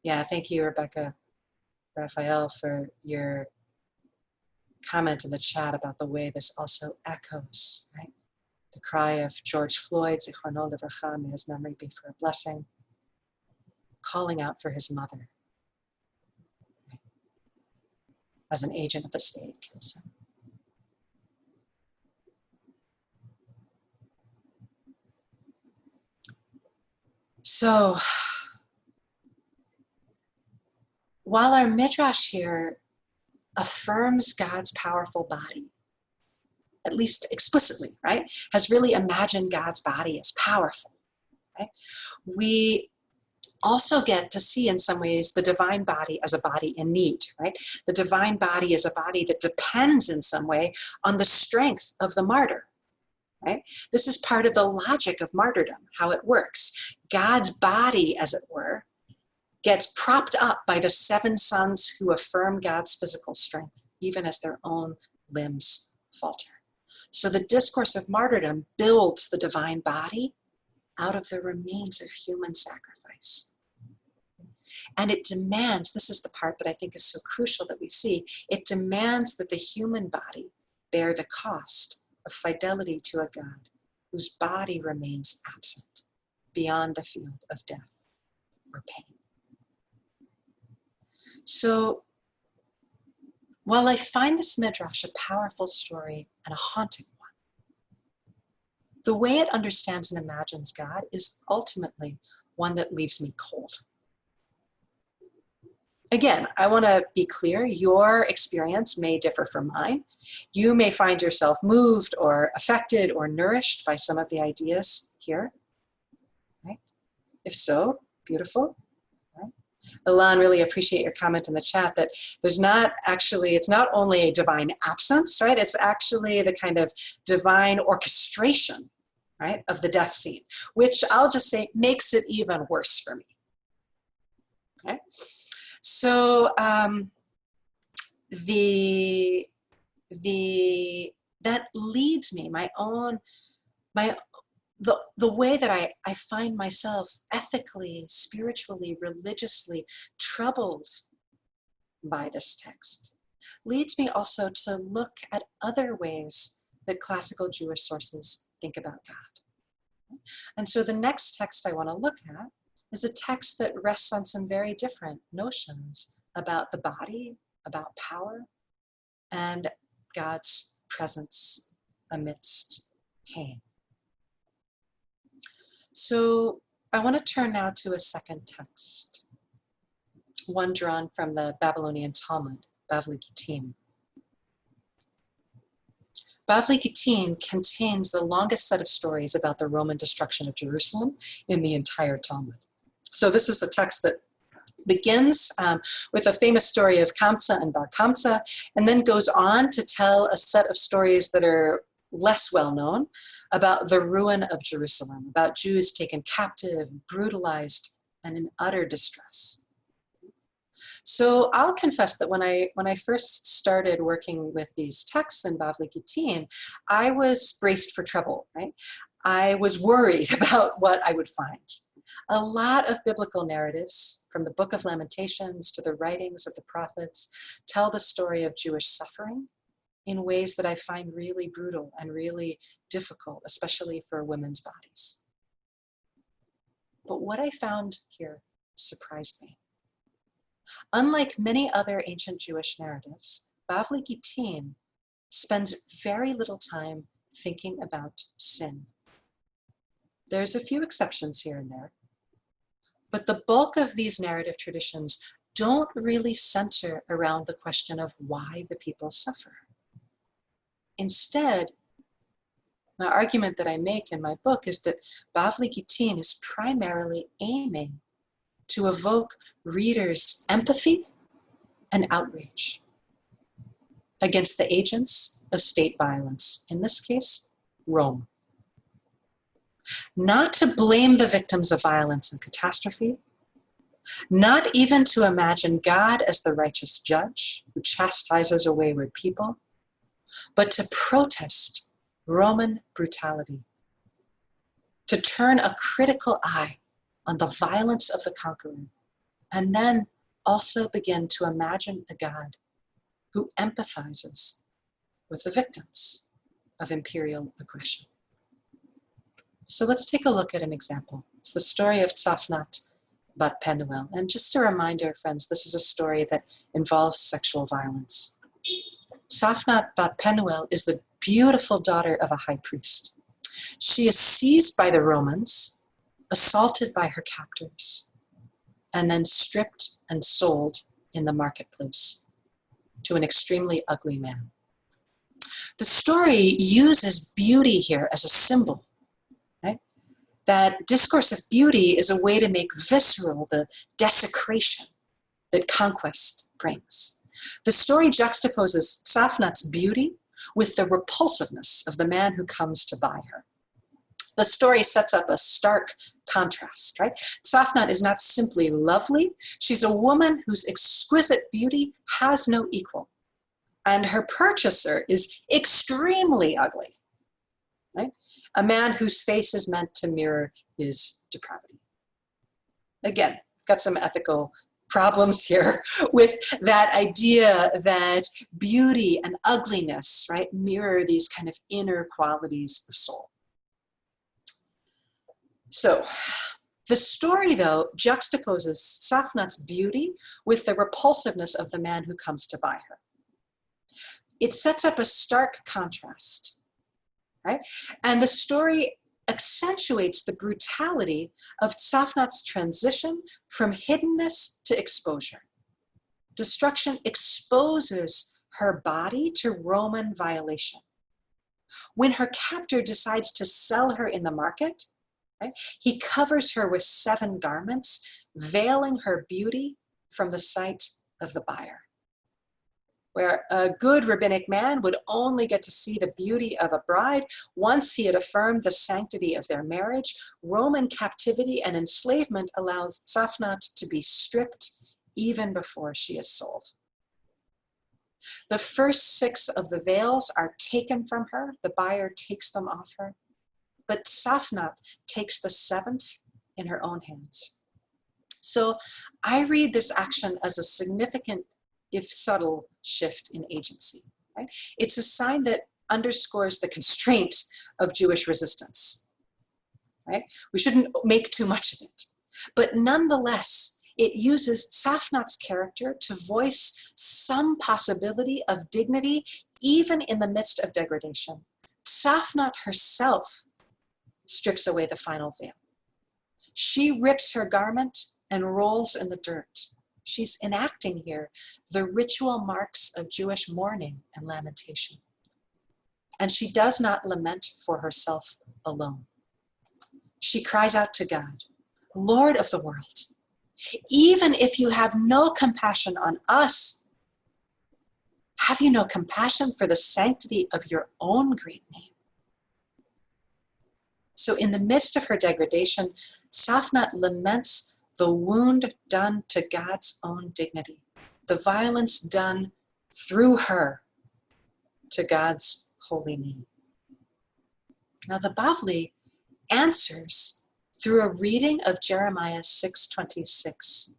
[SPEAKER 2] Yeah, thank you, Rebecca Raphael, for your comment in the chat about the way this also echoes, right? The cry of George Floyd, Zichrono Livracha, may his memory be for a blessing, calling out for his mother, right, as an agent of the state kills him. So, while our Midrash here affirms God's powerful body, at least explicitly, right, has really imagined God's body as powerful, right? We also get to see in some ways the divine body as a body in need, right? The divine body is a body that depends in some way on the strength of the martyr, right? This is part of the logic of martyrdom, how it works. God's body, as it were, gets propped up by the 7 sons who affirm God's physical strength, even as their own limbs falter. So the discourse of martyrdom builds the divine body out of the remains of human sacrifice. And it demands, this is the part that I think is so crucial that we see, it demands that the human body bear the cost of fidelity to a God whose body remains absent beyond the field of death or pain. So, while I find this Midrash a powerful story and a haunting one, the way it understands and imagines God is ultimately one that leaves me cold. Again, I want to be clear, your experience may differ from mine. You may find yourself moved or affected or nourished by some of the ideas here. Right? If so, beautiful. Right? Ilan, really appreciate your comment in the chat that there's not actually, it's not only a divine absence, right? It's actually the kind of divine orchestration, right, of the death scene, which I'll just say makes it even worse for me. Okay? So that leads me, the way that I find myself ethically, spiritually, religiously troubled by this text, leads me also to look at other ways that classical Jewish sources think about God. And so the next text I want to look at is a text that rests on some very different notions about the body, about power, and God's presence amidst pain. So I want to turn now to a second text, one drawn from the Babylonian Talmud, Bavli Gittin. Bavli Gittin contains the longest set of stories about the Roman destruction of Jerusalem in the entire Talmud. So this is a text that begins with a famous story of Kamsa and Bar Kamsa, and then goes on to tell a set of stories that are less well known about the ruin of Jerusalem, about Jews taken captive, brutalized, and in utter distress. So I'll confess that when I first started working with these texts in Bavli Gittin, I was braced for trouble, right? I was worried about what I would find. A lot of biblical narratives, from the Book of Lamentations to the writings of the prophets, tell the story of Jewish suffering in ways that I find really brutal and really difficult, especially for women's bodies. But what I found here surprised me. Unlike many other ancient Jewish narratives, Bavli Gittin spends very little time thinking about sin. There's a few exceptions here and there, but the bulk of these narrative traditions don't really center around the question of why the people suffer. Instead, the argument that I make in my book is that Bavli Gittin is primarily aiming to evoke readers' empathy and outrage against the agents of state violence, in this case, Rome. Not to blame the victims of violence and catastrophe, not even to imagine God as the righteous judge who chastises a wayward people, but to protest Roman brutality, to turn a critical eye on the violence of the conqueror, and then also begin to imagine a God who empathizes with the victims of imperial aggression. So let's take a look at an example. It's the story of Safnat bat Penuel. And just a reminder, friends, this is a story that involves sexual violence. Safnat bat Penuel is the beautiful daughter of a high priest. She is seized by the Romans, assaulted by her captors, and then stripped and sold in the marketplace to an extremely ugly man. The story uses beauty here as a symbol. Right? That discourse of beauty is a way to make visceral the desecration that conquest brings. The story juxtaposes Safnat's beauty with the repulsiveness of the man who comes to buy her. The story sets up a stark contrast, right? Safnat is not simply lovely, she's a woman whose exquisite beauty has no equal. And her purchaser is extremely ugly, right? A man whose face is meant to mirror his depravity. Again, I've got some ethical problems here with that idea that beauty and ugliness, right, mirror these kind of inner qualities of soul. So the story, though, juxtaposes Safnat's beauty with the repulsiveness of the man who comes to buy her. It sets up a stark contrast, right? And the story accentuates the brutality of Safnat's transition from hiddenness to exposure. destruction exposes her body to Roman violation. When her captor decides to sell her in the market, right, he covers her with 7 garments, veiling her beauty from the sight of the buyer. Where a good rabbinic man would only get to see the beauty of a bride once he had affirmed the sanctity of their marriage, Roman captivity and enslavement allows Safnat to be stripped even before she is sold. The first 6 of the veils are taken from her. The buyer takes them off her. But Safnat takes the 7th in her own hands. So I read this action as a significant, if subtle, shift in agency. Right? It's a sign that underscores the constraint of Jewish resistance. Right? We shouldn't make too much of it. But nonetheless, it uses Safnat's character to voice some possibility of dignity, even in the midst of degradation. Safnat herself strips away the final veil. She rips her garment and rolls in the dirt. She's enacting here the ritual marks of Jewish mourning and lamentation. And she does not lament for herself alone. She cries out to God, Lord of the world, even if you have no compassion on us, have you no compassion for the sanctity of your own great name? So in the midst of her degradation, Safnat laments the wound done to God's own dignity, the violence done through her to God's holy name. Now the Bavli answers through a reading of Jeremiah 6:26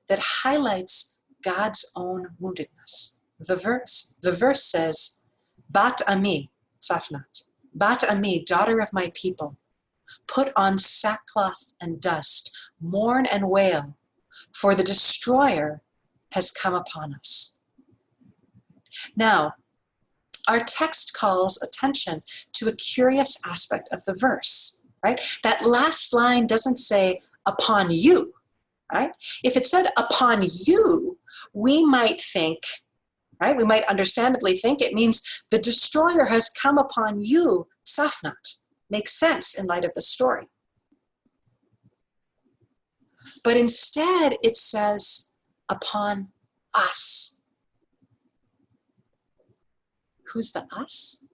[SPEAKER 2] that highlights God's own woundedness. The verse says, Bat Ami, Safnat, Bat Ami, daughter of my people, put on sackcloth and dust, mourn and wail, for the destroyer has come upon us. Now, our text calls attention to a curious aspect of the verse, right? That last line doesn't say, upon you, right? If it said, upon you, we might think, right? We might understandably think it means the destroyer has come upon you, Safnat. Makes sense in light of the story. But instead it says, upon us. Who's the us?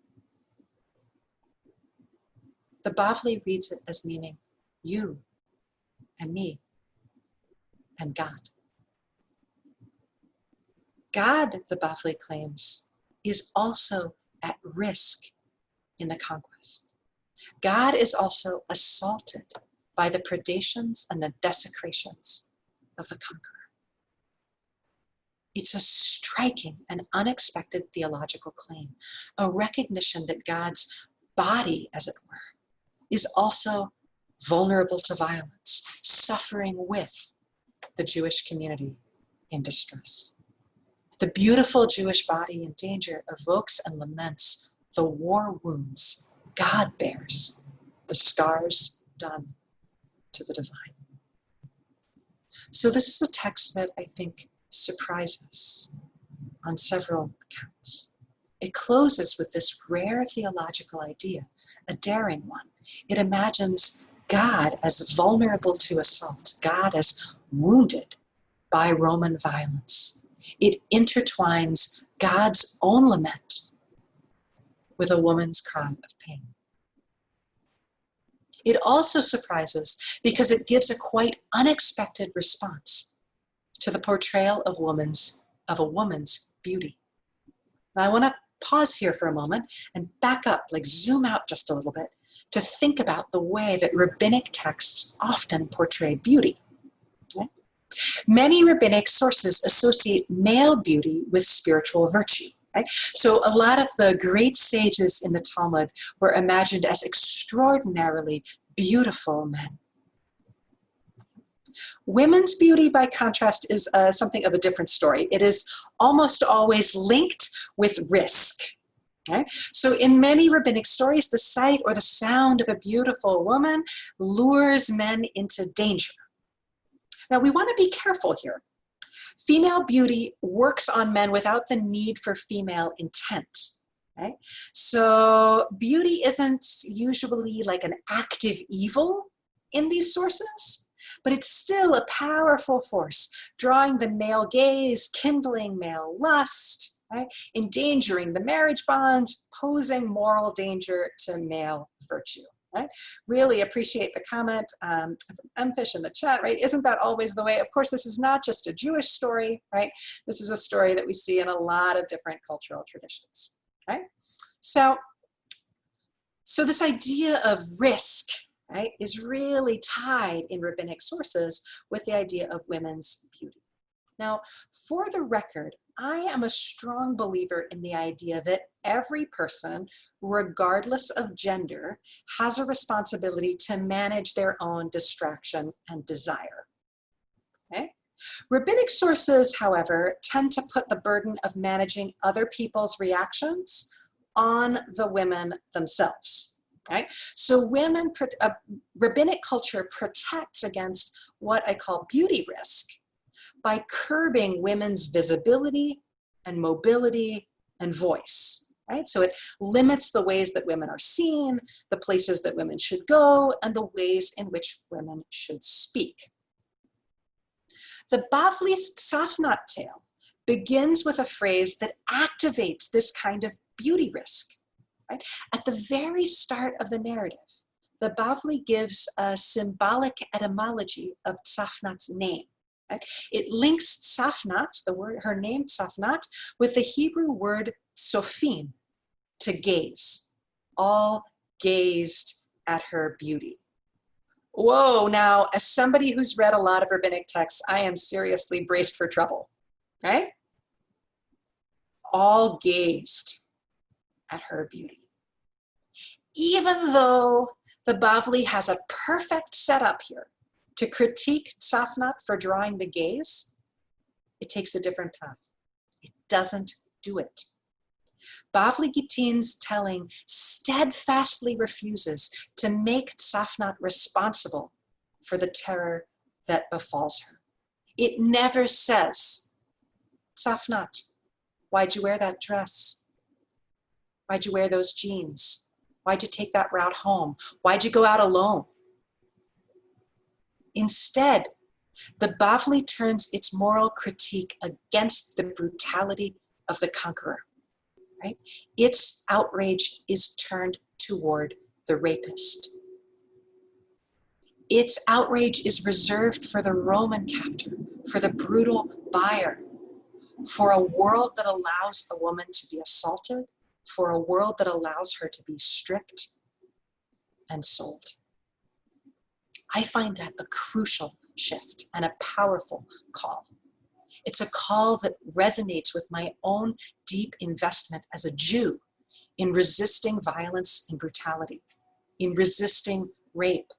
[SPEAKER 2] The Bavli reads it as meaning you and me and God. God, the Bavli claims, is also at risk in the conquest. God is also assaulted by the predations and the desecrations of the conqueror. It's a striking and unexpected theological claim, a recognition that God's body, as it were, is also vulnerable to violence, suffering with the Jewish community in distress. The beautiful Jewish body in danger evokes and laments the war wounds God bears, the scars done to the divine. So this is a text that I think surprises on several accounts. It closes with this rare theological idea, a daring one. It imagines God as vulnerable to assault, God as wounded by Roman violence. It intertwines God's own lament with a woman's cry of pain. It also surprises because it gives a quite unexpected response to the portrayal of a woman's beauty. Now I want to pause here for a moment and back up, like zoom out just a little bit, to think about the way that rabbinic texts often portray beauty. Okay? Many rabbinic sources associate male beauty with spiritual virtue. Right? So a lot of the great sages in the Talmud were imagined as extraordinarily beautiful men. Women's beauty, by contrast, is something of a different story. It is almost always linked with risk. Okay? So in many rabbinic stories, the sight or the sound of a beautiful woman lures men into danger. Now we want to be careful here. Female beauty works on men without the need for female intent. Okay? So beauty isn't usually like an active evil in these sources, but it's still a powerful force, drawing the male gaze, kindling male lust, right? Endangering the marriage bonds, posing moral danger to male virtue. Right? Really appreciate the comment from Mfish in the chat, right? Isn't that always the way? Of course, this is not just a Jewish story, right? This is a story that we see in a lot of different cultural traditions, right? So this idea of risk, right, is really tied in rabbinic sources with the idea of women's beauty. Now, for the record, I am a strong believer in the idea that every person, regardless of gender, has a responsibility to manage their own distraction and desire. Okay? Rabbinic sources, however, tend to put the burden of managing other people's reactions on the women themselves. Right? So rabbinic culture protects against what I call beauty risk by curbing women's visibility and mobility and voice, right? So it limits the ways that women are seen, the places that women should go, and the ways in which women should speak. The Bavli's Safnat tale begins with a phrase that activates this kind of beauty risk. Right? At the very start of the narrative, the Bavli gives a symbolic etymology of Safnat's name. Right? It links Safnat, her name Safnat, with the Hebrew word sophim, to gaze. All gazed at her beauty. Whoa, now, as somebody who's read a lot of rabbinic texts, I am seriously braced for trouble, right? All gazed at her beauty. Even though the Bavli has a perfect setup here to critique Safnat for drawing the gaze, it takes a different path. It doesn't do it. Bavli Gitin's telling steadfastly refuses to make Safnat responsible for the terror that befalls her. It never says, Safnat, why'd you wear that dress? Why'd you wear those jeans? Why'd you take that route home? Why'd you go out alone? Instead, the Bavli turns its moral critique against the brutality of the conqueror. Right? Its outrage is turned toward the rapist. Its outrage is reserved for the Roman captor, for the brutal buyer, for a world that allows a woman to be assaulted, for a world that allows her to be stripped and sold. I find that a crucial shift and a powerful call. It's a call that resonates with my own deep investment as a Jew in resisting violence and brutality, in resisting rape,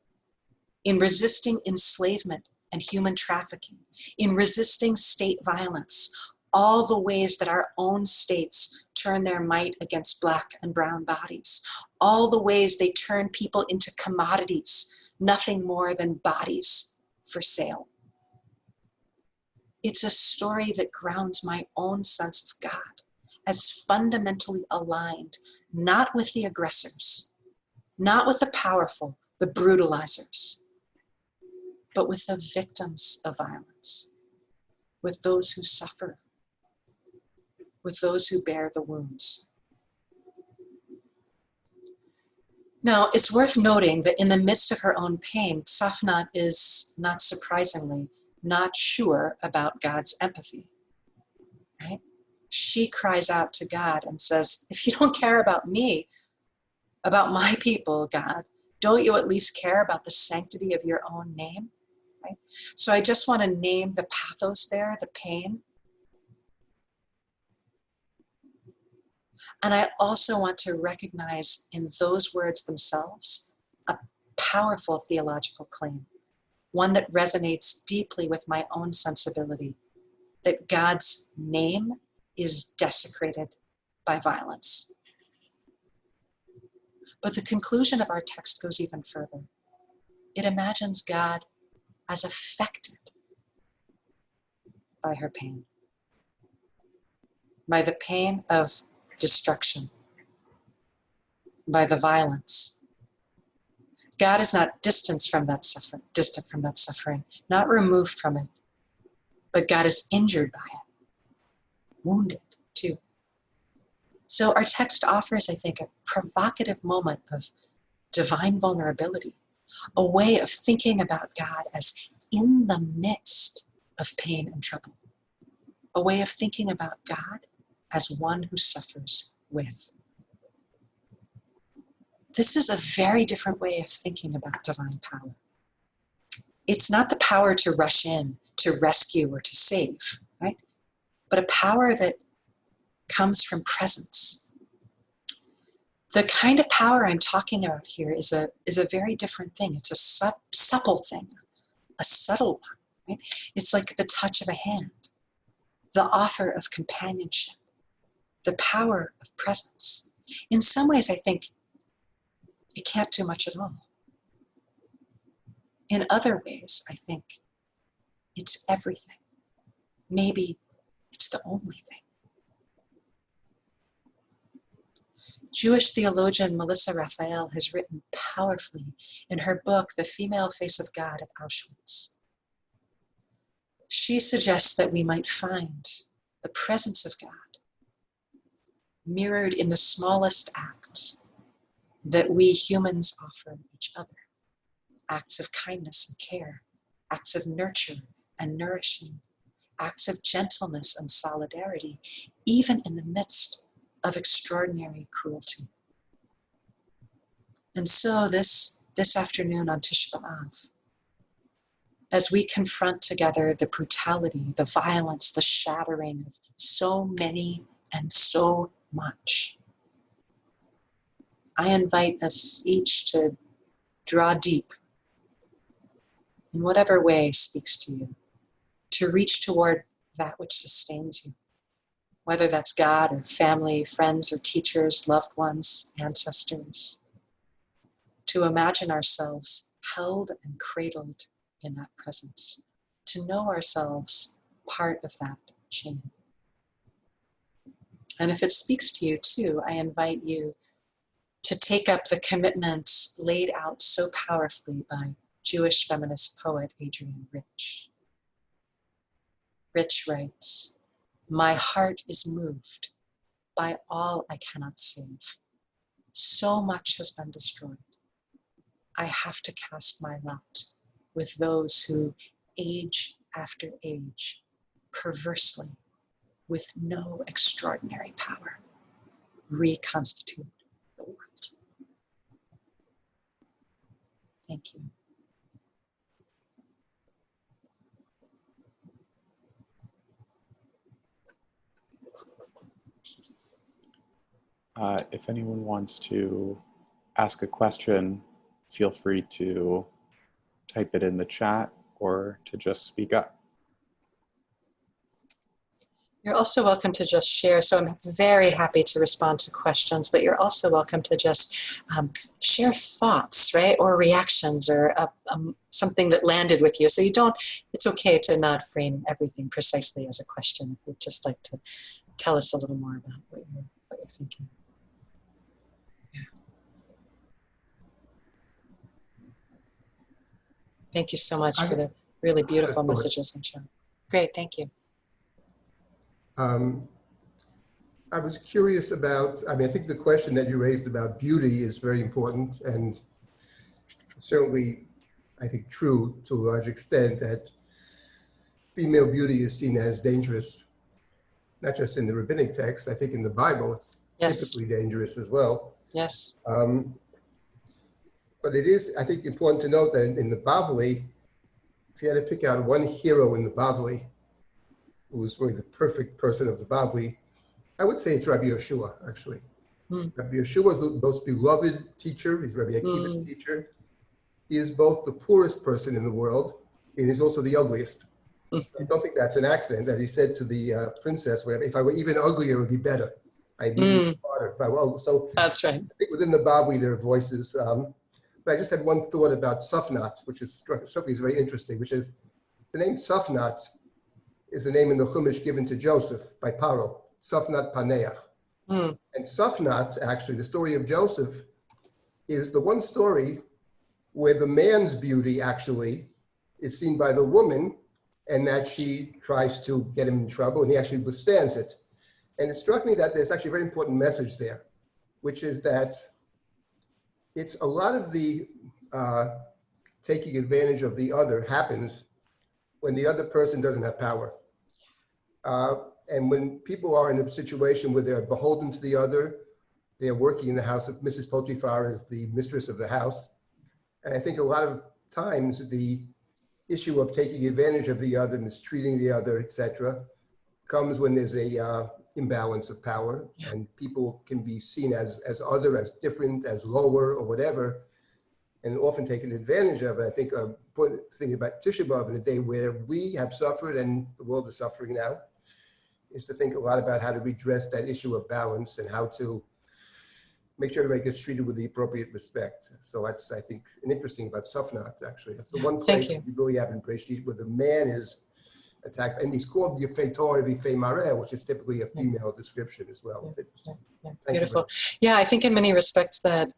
[SPEAKER 2] in resisting enslavement and human trafficking, in resisting state violence, all the ways that our own states turn their might against Black and brown bodies, all the ways they turn people into commodities, nothing more than bodies for sale. It's a story that grounds my own sense of God as fundamentally aligned, not with the aggressors, not with the powerful, the brutalizers, but with the victims of violence, with those who suffer, with those who bear the wounds. Now, it's worth noting that in the midst of her own pain, Safnat is, not surprisingly, not sure about God's empathy. Right? She cries out to God and says, if you don't care about me, about my people, God, don't you at least care about the sanctity of your own name? Right? So I just want to name the pathos there, the pain. And I also want to recognize in those words themselves a powerful theological claim, one that resonates deeply with my own sensibility, that God's name is desecrated by violence. But the conclusion of our text goes even further. It imagines God as affected by her pain, by the pain of destruction, by the violence. God is not distant from that suffering, not removed from it, but God is injured by it, wounded too. So our text offers, I think, a provocative moment of divine vulnerability, a way of thinking about God as in the midst of pain and trouble, a way of thinking about God as one who suffers with. This is a very different way of thinking about divine power. It's not the power to rush in, to rescue, or to save, right? But a power that comes from presence. The kind of power I'm talking about here is a very different thing. It's a supple thing, a subtle one, right? It's like the touch of a hand, the offer of companionship, the power of presence. In some ways, I think it can't do much at all. In other ways, I think it's everything. Maybe it's the only thing. Jewish theologian Melissa Raphael has written powerfully in her book, The Female Face of God at Auschwitz. She suggests that we might find the presence of God mirrored in the smallest acts that we humans offer each other. Acts of kindness and care, acts of nurture and nourishing, acts of gentleness and solidarity, even in the midst of extraordinary cruelty. And so this afternoon on Tisha B'Av, as we confront together the brutality, the violence, the shattering of so many and so much, I invite us each to draw deep in whatever way speaks to you, to reach toward that which sustains you, whether that's God or family, friends or teachers, loved ones, ancestors, to imagine ourselves held and cradled in that presence, to know ourselves part of that chain. And if it speaks to you too, I invite you to take up the commitment laid out so powerfully by Jewish feminist poet Adrienne Rich. Rich writes, "My heart is moved by all I cannot save. So much has been destroyed. I have to cast my lot with those who, age after age, perversely, with no extraordinary power, reconstitute the world." Thank you.
[SPEAKER 1] If anyone wants to ask a question, feel free to type it in the chat or to just speak up.
[SPEAKER 2] You're also welcome to just share. So I'm very happy to respond to questions, but you're also welcome to just share thoughts, right? Or reactions or something that landed with you. So it's okay to not frame everything precisely as a question. If you'd just like to tell us a little more about what you're thinking. Thank you so much for the really beautiful messages and chat. Great, thank you.
[SPEAKER 3] I was curious about, I think the question that you raised about beauty is very important, and certainly, I think, true to a large extent that female beauty is seen as dangerous, not just in the rabbinic text. I think in the Bible, it's typically dangerous as well.
[SPEAKER 2] Yes.
[SPEAKER 3] But it is, I think, important to note that in the Bavli, if you had to pick out one hero in the Bavli, who was really the perfect person of the Bavli, I would say it's Rabbi Yeshua, actually. Rabbi Yeshua is the most beloved teacher. He's Rabbi Akiva's teacher. He is both the poorest person in the world, and he's also the ugliest. I don't think that's an accident, as he said to the princess, if I were even uglier, it would be better. I'd be even harder. So
[SPEAKER 2] that's right.
[SPEAKER 3] I think within the Bavli, there are voices. But I just had one thought about Safnat, which is struck me as very interesting, which is the name Safnat is the name in the Chumash given to Joseph by Paro, Safnat Paneach. And Safnat, actually, the story of Joseph, is the one story where the man's beauty actually is seen by the woman, and that she tries to get him in trouble, and he actually withstands it. And it struck me that there's actually a very important message there, which is that it's a lot of the taking advantage of the other happens when the other person doesn't have power. And when people are in a situation where they're beholden to the other, they're working in the house of Mrs. Potiphar as the mistress of the house. And I think a lot of times the issue of taking advantage of the other, mistreating the other, etc., comes when there's a imbalance of power, and people can be seen as other, as different, as lower, or whatever, and often taken advantage of it. I think thinking about Tisha B'Av in a day where we have suffered and the world is suffering now, is to think a lot about how to redress that issue of balance and how to make sure everybody gets treated with the appropriate respect. So that's, I think, an interesting about Safnat, actually. That's the one place that you really have in Breshit where the man is attacked, and he's called Yefei Torah Yefei Mareh, which is typically a female description as well. It's interesting.
[SPEAKER 2] Beautiful. Yeah, I think in many respects that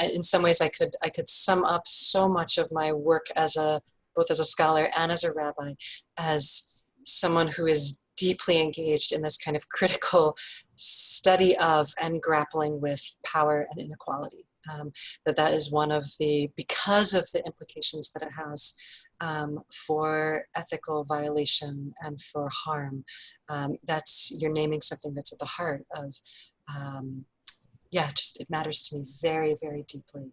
[SPEAKER 2] in some ways I could sum up so much of my work as both as a scholar and as a rabbi, as someone who is deeply engaged in this kind of critical study of and grappling with power and inequality. That is one of the, because of the implications that it has for ethical violation and for harm, you're naming something that's at the heart of, just it matters to me very, very deeply.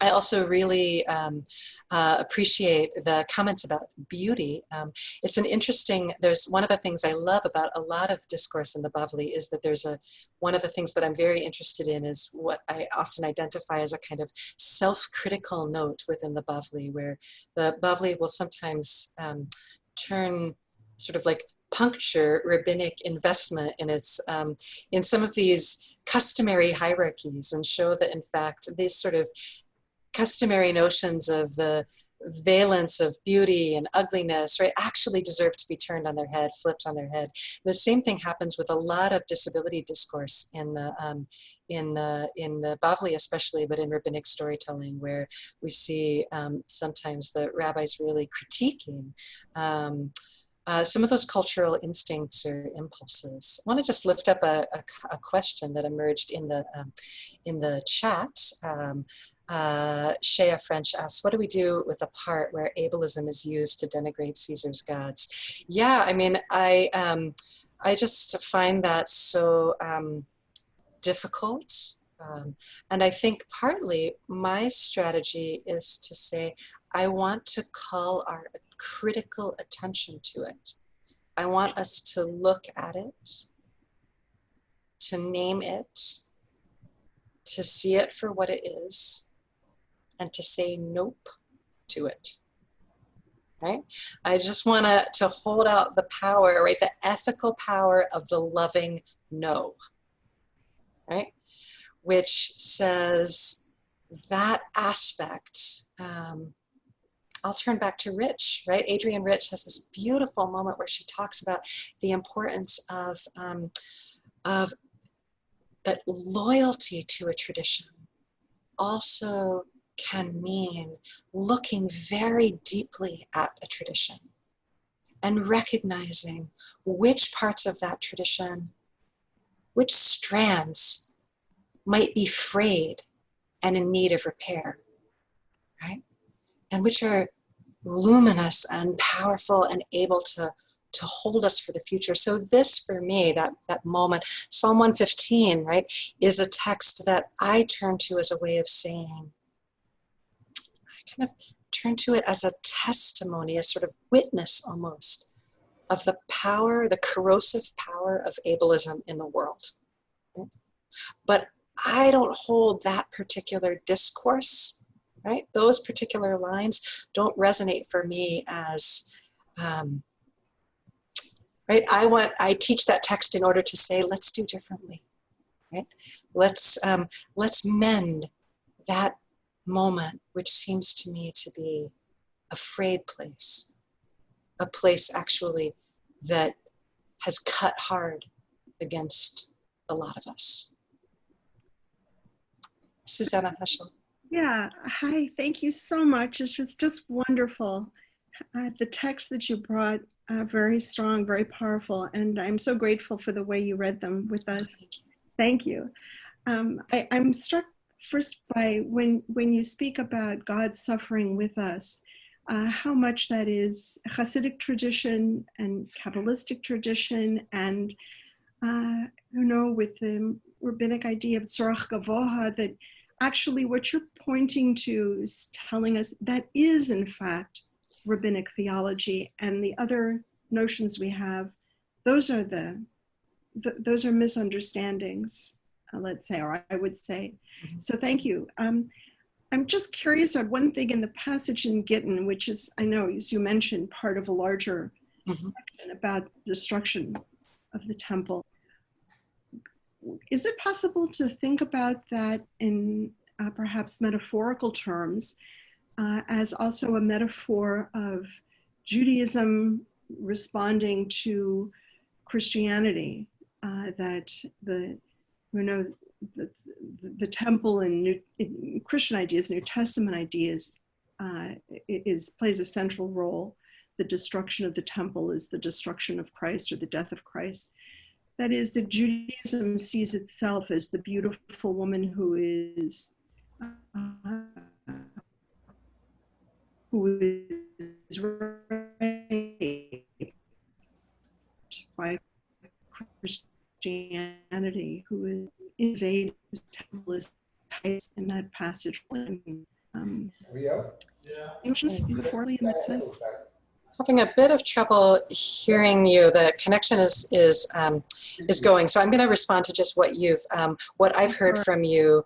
[SPEAKER 2] I also really appreciate the comments about beauty. It's an interesting, there's one of the things I love about a lot of discourse in the Bavli is that one of the things that I'm very interested in is what I often identify as a kind of self-critical note within the Bavli, where the Bavli will sometimes turn sort of like puncture rabbinic investment in its in some of these customary hierarchies and show that in fact these sort of customary notions of the valence of beauty and ugliness, right, actually deserve to be turned on their head, flipped on their head. The same thing happens with a lot of disability discourse in the Bavli especially, but in rabbinic storytelling, where we see sometimes the rabbis really critiquing some of those cultural instincts or impulses. I want to just lift up a question that emerged in the chat. Shea French asks, what do we do with a part where ableism is used to denigrate Caesar's gods? Yeah, I mean, I just find that so difficult. And I think partly my strategy is to say, I want to call our critical attention to it. I want us to look at it, to name it, to see it for what it is, and to say nope to it, right? I just want to hold out the power, right? The ethical power of the loving no, right? Which says that aspect, I'll turn back to Rich, right? Adrienne Rich has this beautiful moment where she talks about the importance of that loyalty to a tradition also can mean looking very deeply at a tradition and recognizing which parts of that tradition, which strands might be frayed and in need of repair, right? And which are luminous and powerful and able to hold us for the future. So this, for me, that moment, Psalm 115, right, is a text that I turn to as a way of saying, I kind of turn to it as a testimony, a sort of witness almost of the power, the corrosive power of ableism in the world. Right? But I don't hold that particular discourse, right? Those particular lines don't resonate for me as, right? I teach that text in order to say, let's do differently, right? Let's mend that moment, which seems to me to be a frayed place, a place actually that has cut hard against a lot of us. Susanna Heschel.
[SPEAKER 4] Yeah, hi, thank you so much. It was just wonderful. The text that you brought, very strong, very powerful, and I'm so grateful for the way you read them with us. Thank you. I'm struck first by when you speak about God suffering with us, how much that is Hasidic tradition and Kabbalistic tradition, and with the rabbinic idea of tzorach gavoha, that actually what you're pointing to is telling us that is in fact rabbinic theology, and the other notions we have, those are those are misunderstandings, let's say, or I would say. So thank you. I'm just curious about one thing in the passage in Gittin, which is, I know, as you mentioned, part of a larger section about destruction of the temple. Is it possible to think about that in perhaps metaphorical terms, as also a metaphor of Judaism responding to Christianity, that the temple in Christian ideas, New Testament ideas, plays a central role. The destruction of the temple is the destruction of Christ, or the death of Christ. That is, that Judaism sees itself as the beautiful woman who is raped by Christianity, who invades the temple, is in that passage. Metaphorically in that sense.
[SPEAKER 2] Having a bit of trouble hearing you. The connection is going. So I'm going to respond to just what I've heard from you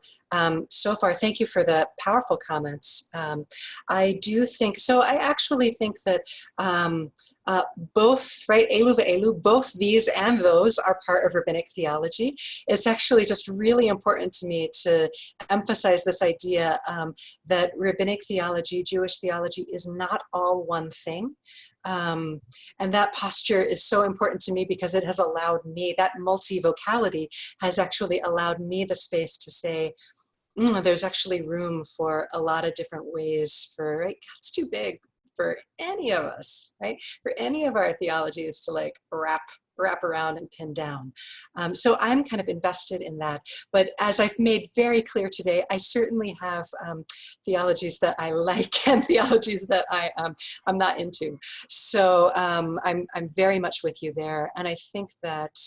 [SPEAKER 2] so far. Thank you for the powerful comments. I do think so. I actually think that both, right, elu ve'elu, both these and those are part of rabbinic theology. It's actually just really important to me to emphasize this idea that rabbinic theology, Jewish theology, is not all one thing. And that posture is so important to me because it has allowed me, that multivocality has actually allowed me the space to say, there's actually room for a lot of different ways for, right, God's too big for any of us, right? For any of our theologies to like wrap around and pin down. So I'm kind of invested in that. But as I've made very clear today, I certainly have theologies that I like and theologies that I'm not into. So I'm very much with you there. And I think that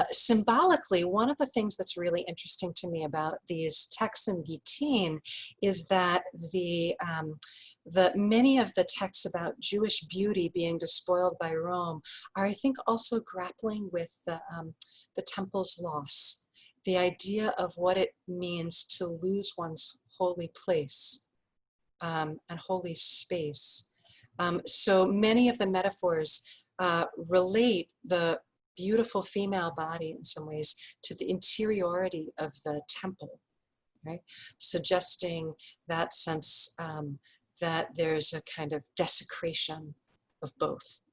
[SPEAKER 2] symbolically, one of the things that's really interesting to me about these texts in Gittin is that many of the texts about Jewish beauty being despoiled by Rome are, I think, also grappling with the temple's loss, the idea of what it means to lose one's holy place and holy space. So many of the metaphors relate the beautiful female body in some ways to the interiority of the temple, right? Suggesting that sense that there's a kind of desecration of both,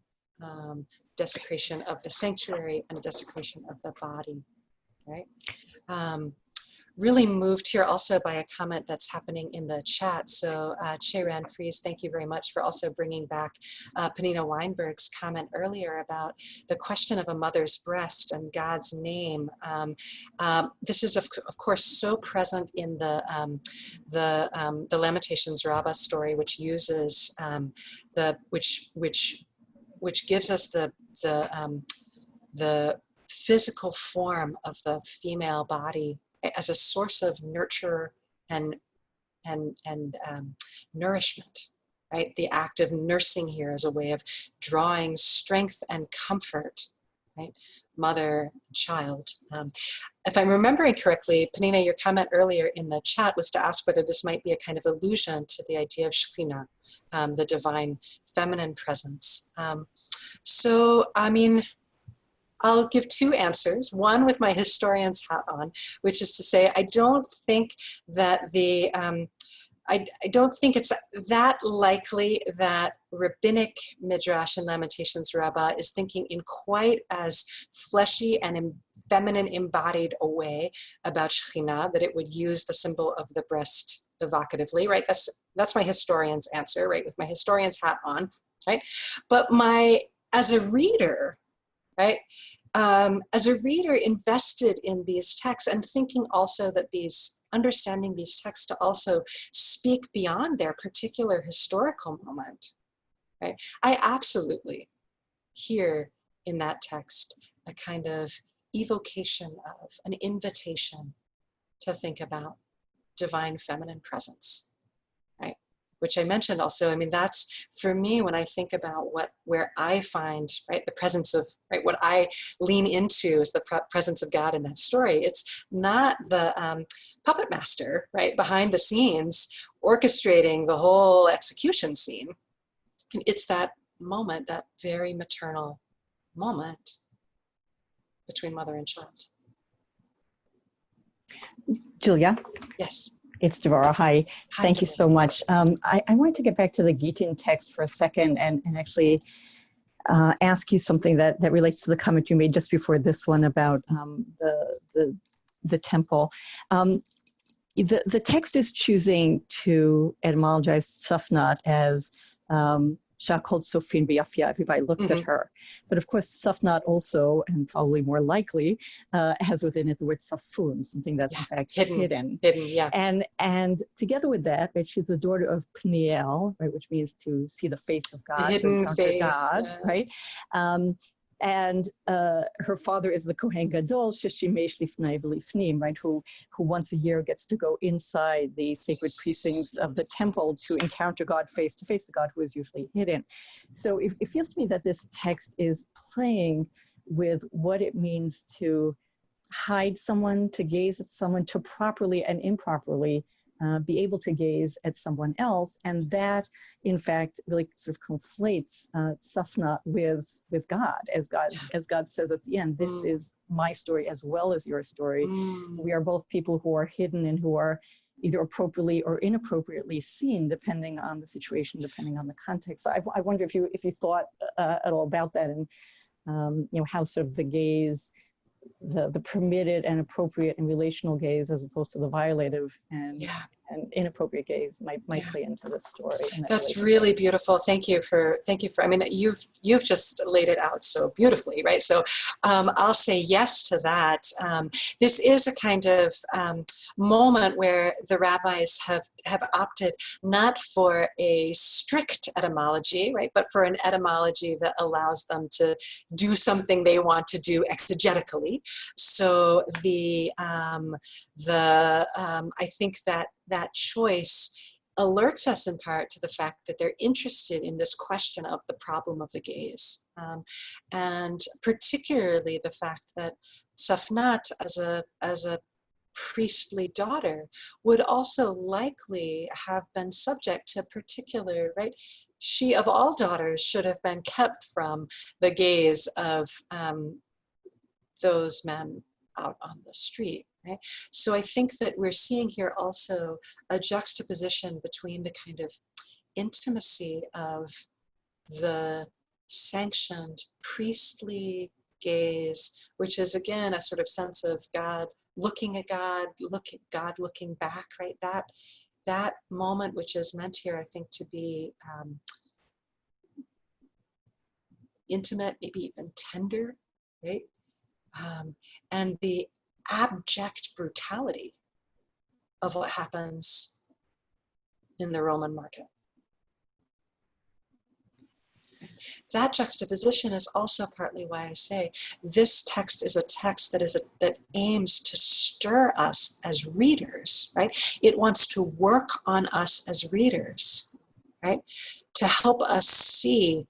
[SPEAKER 2] desecration of the sanctuary and a desecration of the body, right? Really moved here also by a comment that's happening in the chat. So Cheran Fries, thank you very much for also bringing back Penina Weinberg's comment earlier about the question of a mother's breast and God's name. This is of course so present in the Lamentations Rabbah story, which uses which gives us the physical form of the female body as a source of nurture and nourishment, right? The act of nursing here as a way of drawing strength and comfort, right? Mother, child. If I'm remembering correctly, Penina, your comment earlier in the chat was to ask whether this might be a kind of allusion to the idea of Shekhinah, the divine feminine presence. So, I mean, I'll give two answers, one with my historian's hat on, which is to say, I don't think that I don't think it's that likely that Rabbinic Midrash and Lamentations Rabbah is thinking in quite as fleshy and feminine embodied a way about Shekhinah, that it would use the symbol of the breast evocatively, right? That's my historian's answer, right? With my historian's hat on, right? But as a reader, right? As a reader invested in these texts and thinking also that understanding these texts to also speak beyond their particular historical moment, right? I absolutely hear in that text a kind of evocation of, an invitation to think about divine feminine presence, right? Which I mentioned also, I mean, that's for me when I think about where I find, right, the presence of, right, what I lean into is the presence of God in that story. It's not the puppet master, right, behind the scenes, orchestrating the whole execution scene. It's that moment, that very maternal moment between mother and child.
[SPEAKER 5] Julia?
[SPEAKER 2] Yes.
[SPEAKER 5] It's Devorah. Hi. Thank you
[SPEAKER 2] Devorah.
[SPEAKER 5] so much. I wanted to get back to the Gittin text for a second and actually ask you something that relates to the comment you made just before this one about the temple. The text is choosing to etymologize Safnat as Shakol Sofin B'Yafia, everybody looks at her. But of course, Safnat also, and probably more likely, has within it the word Safun, something that's in fact hidden.
[SPEAKER 2] Hidden, yeah.
[SPEAKER 5] And together with that, right, she's the daughter of Pniel, right, which means to see the face of God, to encounter God, yeah. Right? And her father is the Kohen Gadol, Sheshimesh Lifnei V'Lifnim, right, who once a year gets to go inside the sacred precincts of the temple to encounter God face to face, the God who is usually hidden. So it feels to me that this text is playing with what it means to hide someone, to gaze at someone, to properly and improperly be able to gaze at someone else, and that, in fact, really sort of conflates Safnat with God, as God says at the end. This is my story as well as your story. We are both people who are hidden and who are either appropriately or inappropriately seen, depending on the situation, depending on the context. So I wonder if you thought at all about that, and how sort of the gaze, the permitted and appropriate and relational gaze, as opposed to the violative and inappropriate gaze, might play into this story.
[SPEAKER 2] That's really beautiful. Thank you for. I mean, you've just laid it out so beautifully, right? So I'll say yes to that. This is a kind of moment where the rabbis have opted not for a strict etymology, right, but for an etymology that allows them to do something they want to do exegetically. So I think that choice alerts us in part to the fact that they're interested in this question of the problem of the gaze, and particularly the fact that Safnat, as a priestly daughter, would also likely have been subject to particular, right? She, of all daughters, should have been kept from the gaze of those men out on the street, right? So I think that we're seeing here also a juxtaposition between the kind of intimacy of the sanctioned priestly gaze, which is again a sort of sense of God looking at God, God looking back, right? That moment, which is meant here, I think, to be intimate, maybe even tender, right? And the abject brutality of what happens in the Roman market. That juxtaposition is also partly why I say this text is a text that aims to stir us as readers, right? It wants to work on us as readers, right? To help us see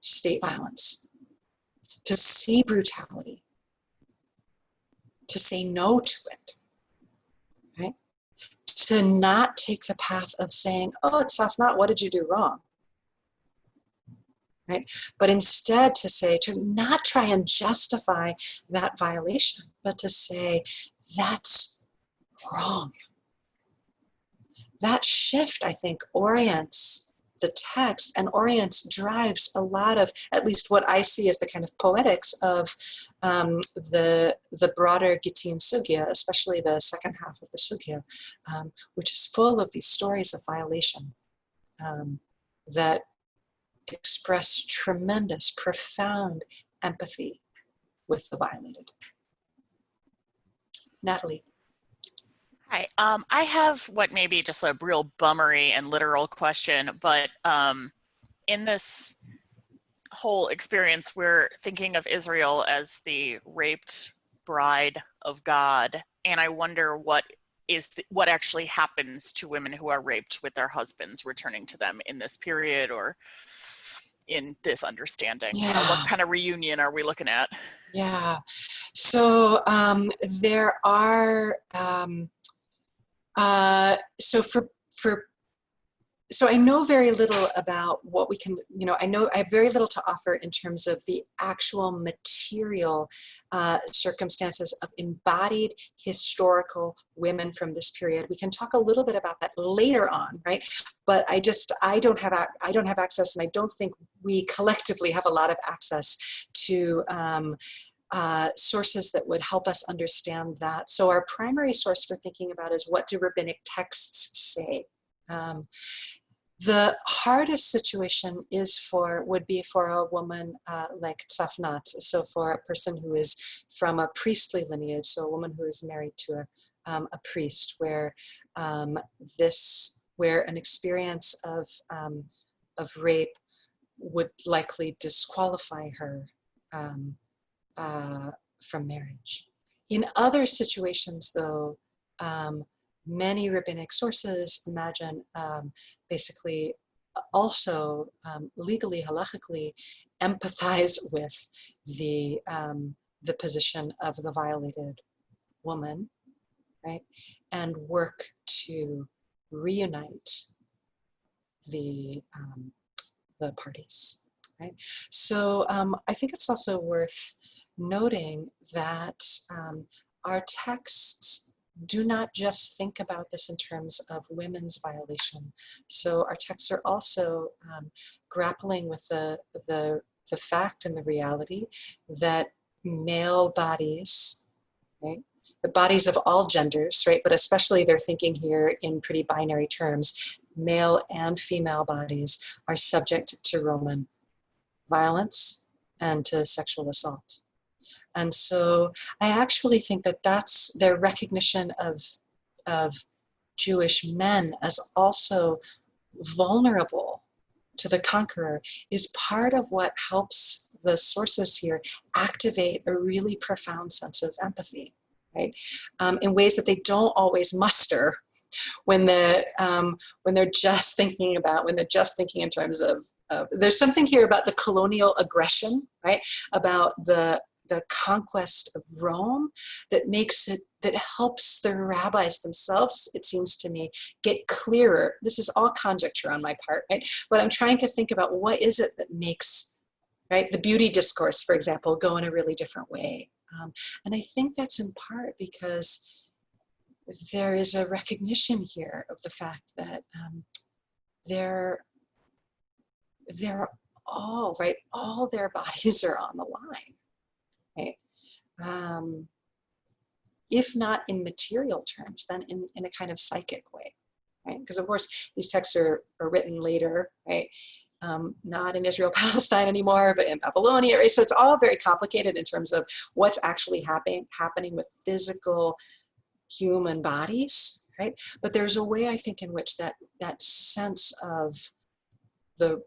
[SPEAKER 2] state violence, to see brutality, to say no to it, right? To not take the path of saying, oh, it's Safnat, what did you do wrong? right? But instead to not try and justify that violation, but to say, that's wrong. That shift, I think, orients the text and drives a lot of, at least what I see as the kind of poetics of the broader Gittin Sugya, especially the second half of the Sugya, which is full of these stories of violation that express tremendous, profound empathy with the violated. Natalie.
[SPEAKER 6] Hi, I have what may be just a real bummery and literal question, but in this whole experience, we're thinking of Israel as the raped bride of God, and I wonder what actually happens to women who are raped with their husbands returning to them in this period or in this understanding.
[SPEAKER 2] Yeah.
[SPEAKER 6] What kind of reunion are we looking at?
[SPEAKER 2] Yeah, so there are so I know very little about what we can, I have very little to offer in terms of the actual material circumstances of embodied historical women from this period. We can talk a little bit about that later on, right? But I don't have access, and I don't think we collectively have a lot of access to sources that would help us understand that. So our primary source for thinking about is, what do rabbinic texts say? The hardest situation would be for a woman like Safnat, so for a person who is from a priestly lineage, so a woman who is married to a priest, where an experience of rape would likely disqualify her from marriage. In other situations, though, many rabbinic sources imagine basically also legally, halachically, empathize with the position of the violated woman, right, and work to reunite the parties, right. So I think it's also worth noting that our texts do not just think about this in terms of women's violation. So our texts are also grappling with the fact and the reality that male bodies, right, the bodies of all genders, right, but especially they're thinking here in pretty binary terms, male and female bodies are subject to Roman violence and to sexual assault. And so I actually think that that's their recognition of Jewish men as also vulnerable to the conqueror is part of what helps the sources here activate a really profound sense of empathy, right? In ways that they don't always muster when they're just thinking in terms of there's something here about the colonial aggression, right? About the conquest of Rome that helps the rabbis themselves, it seems to me, get clearer. This is all conjecture on my part, right? But I'm trying to think about what is it that makes, right, the beauty discourse, for example, go in a really different way. And I think that's in part because there is a recognition here of the fact that they're all, right, all their bodies are on the line. Right? If not in material terms, then in a kind of psychic way, right? Because of course these texts are written later, right? Not in Israel-Palestine anymore, but in Babylonia, right? So it's all very complicated in terms of what's actually happening with physical human bodies, right? But there's a way, I think, in which that sense of the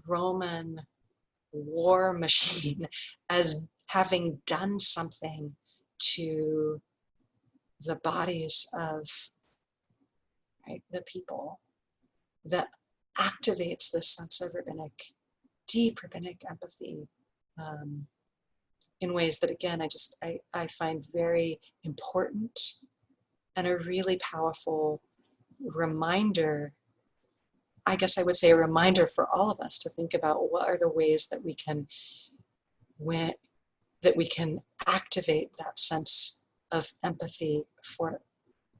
[SPEAKER 2] Roman war machine as having done something to the bodies of, right, the people, that activates this sense of deep rabbinic empathy in ways that, again, I find very important and a really powerful reminder, I guess I would say a reminder for all of us to think about what are the ways that we can activate that sense of empathy for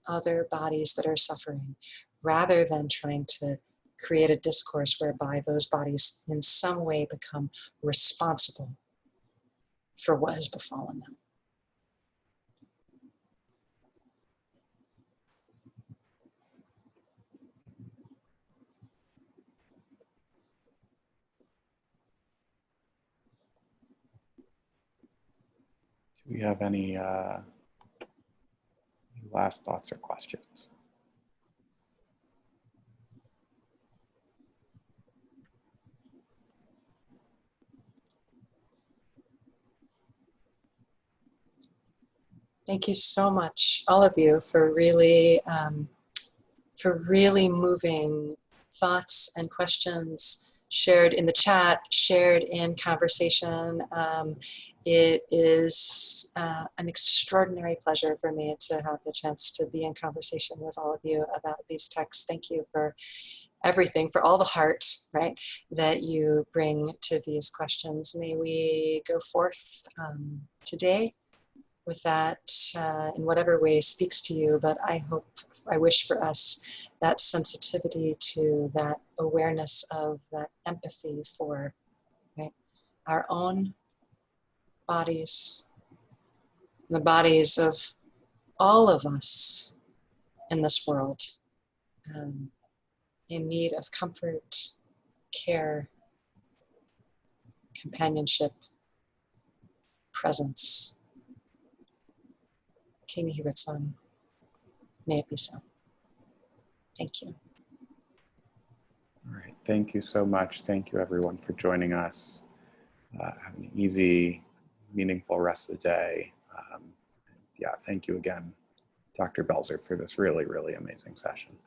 [SPEAKER 2] other bodies that are suffering, rather than trying to create a discourse whereby those bodies in some way become responsible for what has befallen them.
[SPEAKER 1] Do we have any last thoughts or questions?
[SPEAKER 2] Thank you so much, all of you, for really moving thoughts and questions shared in the chat, shared in conversation. It is an extraordinary pleasure for me to have the chance to be in conversation with all of you about these texts. Thank you for everything, for all the heart, right, that you bring to these questions. May we go forth today with that in whatever way speaks to you, but I wish for us that sensitivity to that awareness of that empathy for, right, our own bodies, the bodies of all of us in this world, in need of comfort, care, companionship, presence. Kini Hiratsan, may it be so. Thank you.
[SPEAKER 1] All right, thank you so much. Thank you everyone for joining us. Have an easy, meaningful rest of the day. Yeah, thank you again, Dr. Belser, for this really, really amazing session.